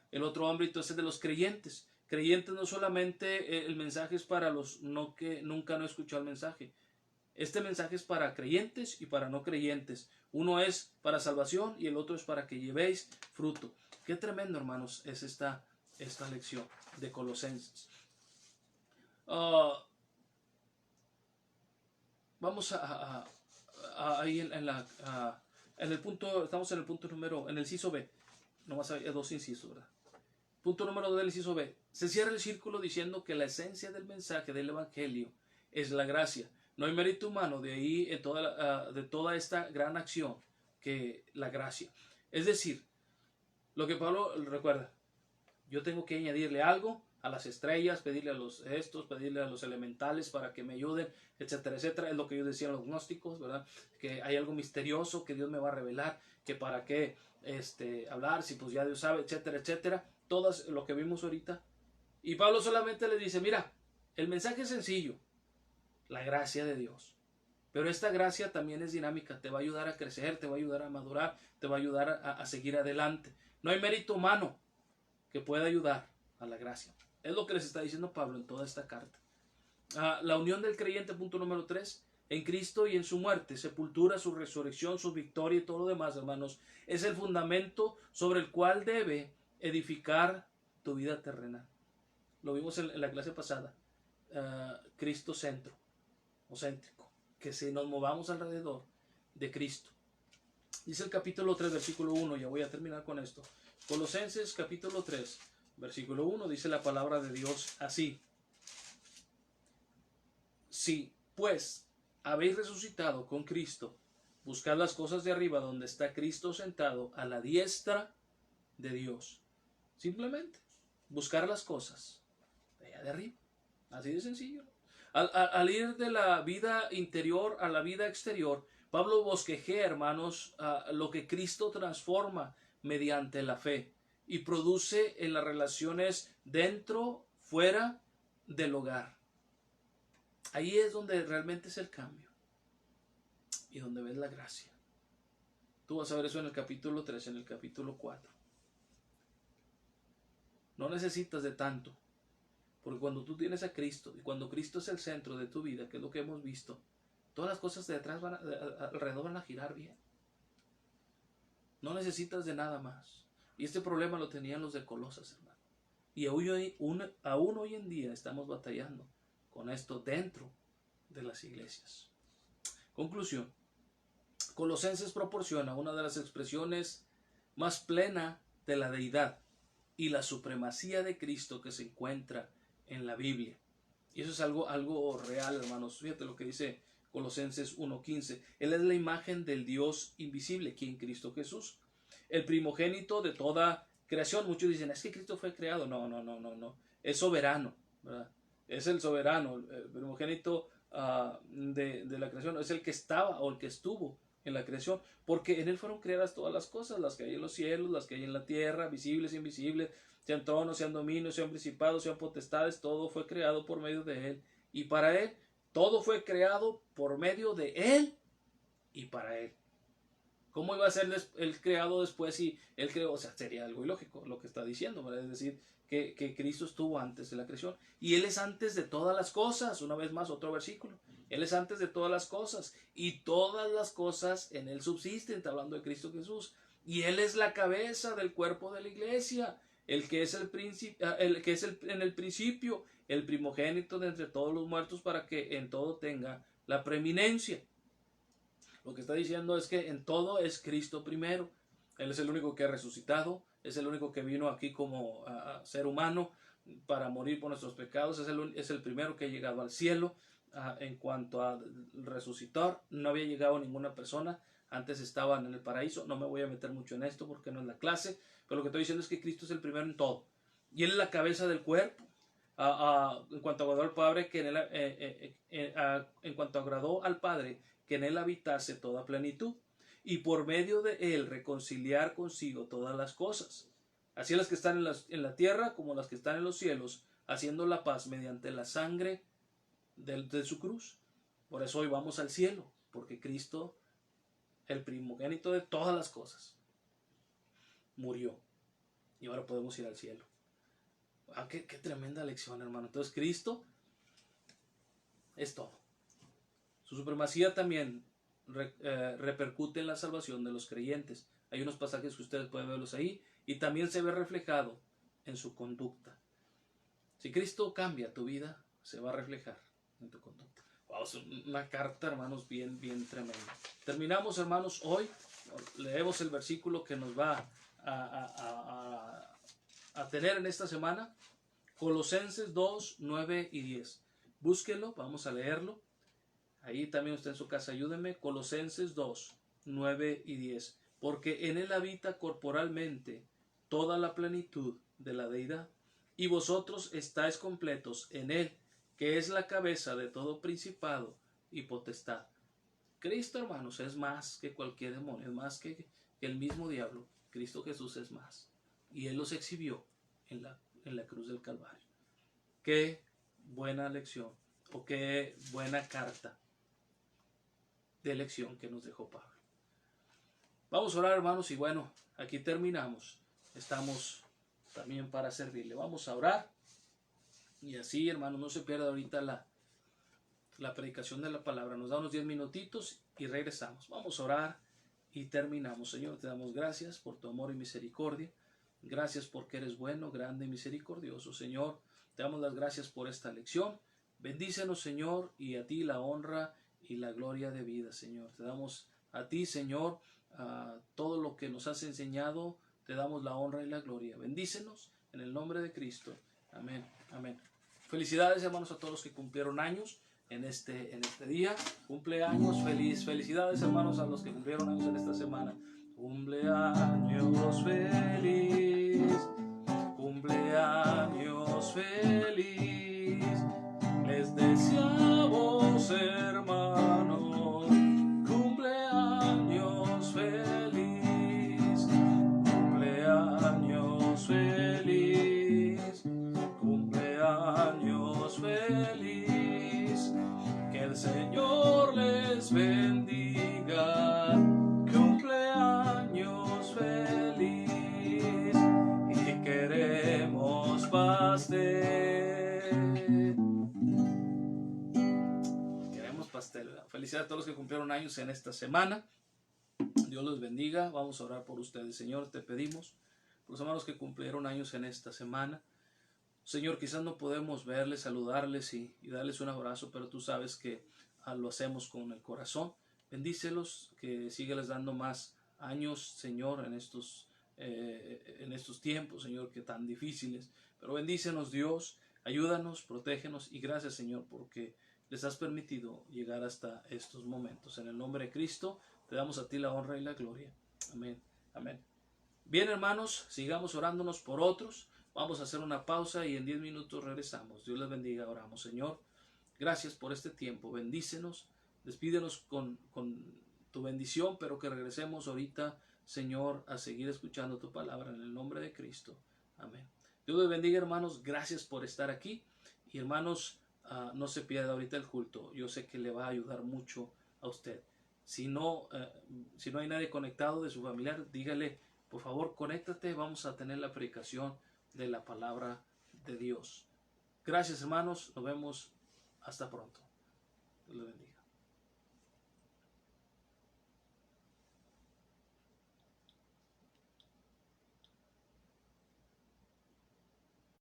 El otro ámbito es el de los creyentes. Creyentes no solamente el mensaje es para los no que nunca no escuchado el mensaje. Este mensaje es para creyentes y para no creyentes. Uno es para salvación y el otro es para que llevéis fruto. Qué tremendo, hermanos, es esta lección de Colosenses. Vamos ahí en el punto, estamos en el punto número, en el inciso B. Nomás hay dos incisos, ¿verdad? Punto número 2 del inciso B. Se cierra el círculo diciendo que la esencia del mensaje del evangelio es la gracia. No hay mérito humano de ahí de toda esta gran acción que la gracia. Es decir, lo que Pablo recuerda, yo tengo que añadirle algo a las estrellas, pedirle a los gestos, pedirle a los elementales para que me ayuden, etcétera, etcétera. Es lo que ellos decían los gnósticos, ¿verdad? Que hay algo misterioso que Dios me va a revelar, que para qué hablar, si pues ya Dios sabe, etcétera, etcétera. Todo lo que vimos ahorita. Y Pablo solamente le dice, mira, el mensaje es sencillo, la gracia de Dios. Pero esta gracia también es dinámica, te va a ayudar a crecer, te va a ayudar a madurar, te va a ayudar a seguir adelante. No hay mérito humano que pueda ayudar a la gracia. Es lo que les está diciendo Pablo en toda esta carta. La unión del creyente, punto número 3, en Cristo y en su muerte, sepultura, su resurrección, su victoria y todo lo demás, hermanos, es el fundamento sobre el cual debe edificar tu vida terrenal. Lo vimos en la clase pasada. Cristo centro o céntrico, que si nos movamos alrededor de Cristo. Dice el capítulo 3, versículo 1, ya voy a terminar con esto. Colosenses capítulo 3, versículo 1, dice la palabra de Dios así. Si, pues, habéis resucitado con Cristo, buscad las cosas de arriba donde está Cristo sentado a la diestra de Dios. Simplemente, buscar las cosas de allá de arriba. Así de sencillo. Al ir de la vida interior a la vida exterior, Pablo bosquejea, hermanos, lo que Cristo transforma mediante la fe y produce en las relaciones dentro, fuera del hogar. Ahí es donde realmente es el cambio y donde ves la gracia. Tú vas a ver eso en el capítulo 3, en el capítulo 4. No necesitas de tanto, porque cuando tú tienes a Cristo y cuando Cristo es el centro de tu vida, que es lo que hemos visto, todas las cosas de atrás alrededor van a girar bien. No necesitas de nada más. Y este problema lo tenían los de Colosas, hermano. Y aún hoy en día estamos batallando con esto dentro de las iglesias. Conclusión. Colosenses proporciona una de las expresiones más plena de la deidad y la supremacía de Cristo que se encuentra en la Biblia. Y eso es algo real, hermanos. Fíjate lo que dice Colosenses 1:15. Él es la imagen del Dios invisible, quien Cristo Jesús, el primogénito de toda creación. Muchos dicen, es que Cristo fue creado. No. Es soberano, ¿verdad? Es el soberano, el primogénito de la creación. Es el que estaba o el que estuvo en la creación, porque en él fueron creadas todas las cosas, las que hay en los cielos, las que hay en la tierra, visibles e invisibles, sean tronos, sean dominios, sean principados, sean potestades, todo fue creado por medio de él y para él. Todo fue creado por medio de él y para él. ¿Cómo iba a ser el creado después si él creó? O sea, sería algo ilógico lo que está diciendo, ¿verdad? Es decir, que Cristo estuvo antes de la creación. Y Él es antes de todas las cosas. Una vez más, otro versículo. Él es antes de todas las cosas. Y todas las cosas en Él subsisten. Está hablando de Cristo Jesús. Y Él es la cabeza del cuerpo de la iglesia. El que es en el principio, el primogénito de entre todos los muertos, para que en todo tenga la preeminencia. Lo que está diciendo es que en todo es Cristo primero. Él es el único que ha resucitado, es el único que vino aquí como ser humano para morir por nuestros pecados, es el primero que ha llegado al cielo. En cuanto a resucitar, no había llegado ninguna persona, antes estaban en el paraíso. No me voy a meter mucho en esto porque no es la clase, pero lo que estoy diciendo es que Cristo es el primero en todo. Y Él es la cabeza del cuerpo. En cuanto agradó al Padre, en cuanto agradó al Padre, que en Él habitase toda plenitud, y por medio de Él reconciliar consigo todas las cosas, así las que están en la tierra como las que están en los cielos, haciendo la paz mediante la sangre de su cruz. Por eso hoy vamos al cielo, porque Cristo, el primogénito de todas las cosas, murió, y ahora podemos ir al cielo. Qué tremenda lección, hermano. Entonces Cristo es todo. Su supremacía también repercute en la salvación de los creyentes. Hay unos pasajes que ustedes pueden verlos ahí, y también se ve reflejado en su conducta. Si Cristo cambia tu vida, se va a reflejar en tu conducta. Wow, es una carta, hermanos, bien tremenda. Terminamos, hermanos, hoy. Leemos el versículo que nos va a tener en esta semana. Colosenses 2, 9 y 10. Búsquenlo, vamos a leerlo. Ahí también usted en su casa, ayúdenme. Colosenses 2, 9 y 10. Porque en Él habita corporalmente toda la plenitud de la deidad, y vosotros estáis completos en Él, que es la cabeza de todo principado y potestad. Cristo, hermanos, es más que cualquier demonio, es más que el mismo diablo. Cristo Jesús es más. Y Él los exhibió en la cruz del Calvario. Qué buena lección, o qué buena carta de lección que nos dejó Pablo. Vamos a orar, hermanos, y bueno, aquí terminamos. Estamos también para servirle. Vamos a orar. Y así, hermanos, no se pierda ahorita la predicación de la palabra. Nos da unos 10 minutitos y regresamos. Vamos a orar y terminamos. Señor, te damos gracias por tu amor y misericordia. Gracias porque eres bueno, grande y misericordioso. Señor, te damos las gracias por esta lección. Bendícenos, Señor, y a ti la honra y la gloria de vida, Señor. Te damos a ti, Señor, todo lo que nos has enseñado. Te damos la honra y la gloria. Bendícenos en el nombre de Cristo. Amén. Amén. Felicidades, hermanos, a todos los que cumplieron años en este día. Cumpleaños, felicidades, hermanos, a los que cumplieron años en esta semana. Cumpleaños feliz, cumpleaños feliz, les deseamos, hermanos, cumpleaños feliz, cumpleaños feliz, cumpleaños feliz, que el Señor les bendiga. Cumpleaños feliz, y queremos pastel. Queremos pastel. Felicidades a todos los que cumplieron años en esta semana. Dios los bendiga. Vamos a orar por ustedes. Señor, te pedimos por los hermanos que cumplieron años en esta semana. Señor, quizás no podemos verles, saludarles y darles un abrazo, pero tú sabes que lo hacemos con el corazón. Bendícelos, que sígueles dando más años, Señor, en estos tiempos, Señor, que tan difíciles. Pero bendícenos, Dios, ayúdanos, protégenos, y gracias, Señor, porque les has permitido llegar hasta estos momentos. En el nombre de Cristo, te damos a ti la honra y la gloria. Amén. Amén. Bien, hermanos, sigamos orándonos por otros. Vamos a hacer una pausa y en 10 minutos regresamos. Dios les bendiga. Oramos. Señor, gracias por este tiempo. Bendícenos. Despídenos con tu bendición, pero que regresemos ahorita, Señor, a seguir escuchando tu palabra en el nombre de Cristo. Amén. Dios les bendiga, hermanos. Gracias por estar aquí. Y hermanos, no se pierda ahorita el culto. Yo sé que le va a ayudar mucho a usted. Si no hay nadie conectado de su familiar, dígale, por favor, conéctate, vamos a tener la predicación de la palabra de Dios. Gracias, hermanos, nos vemos hasta pronto. Dios les bendiga.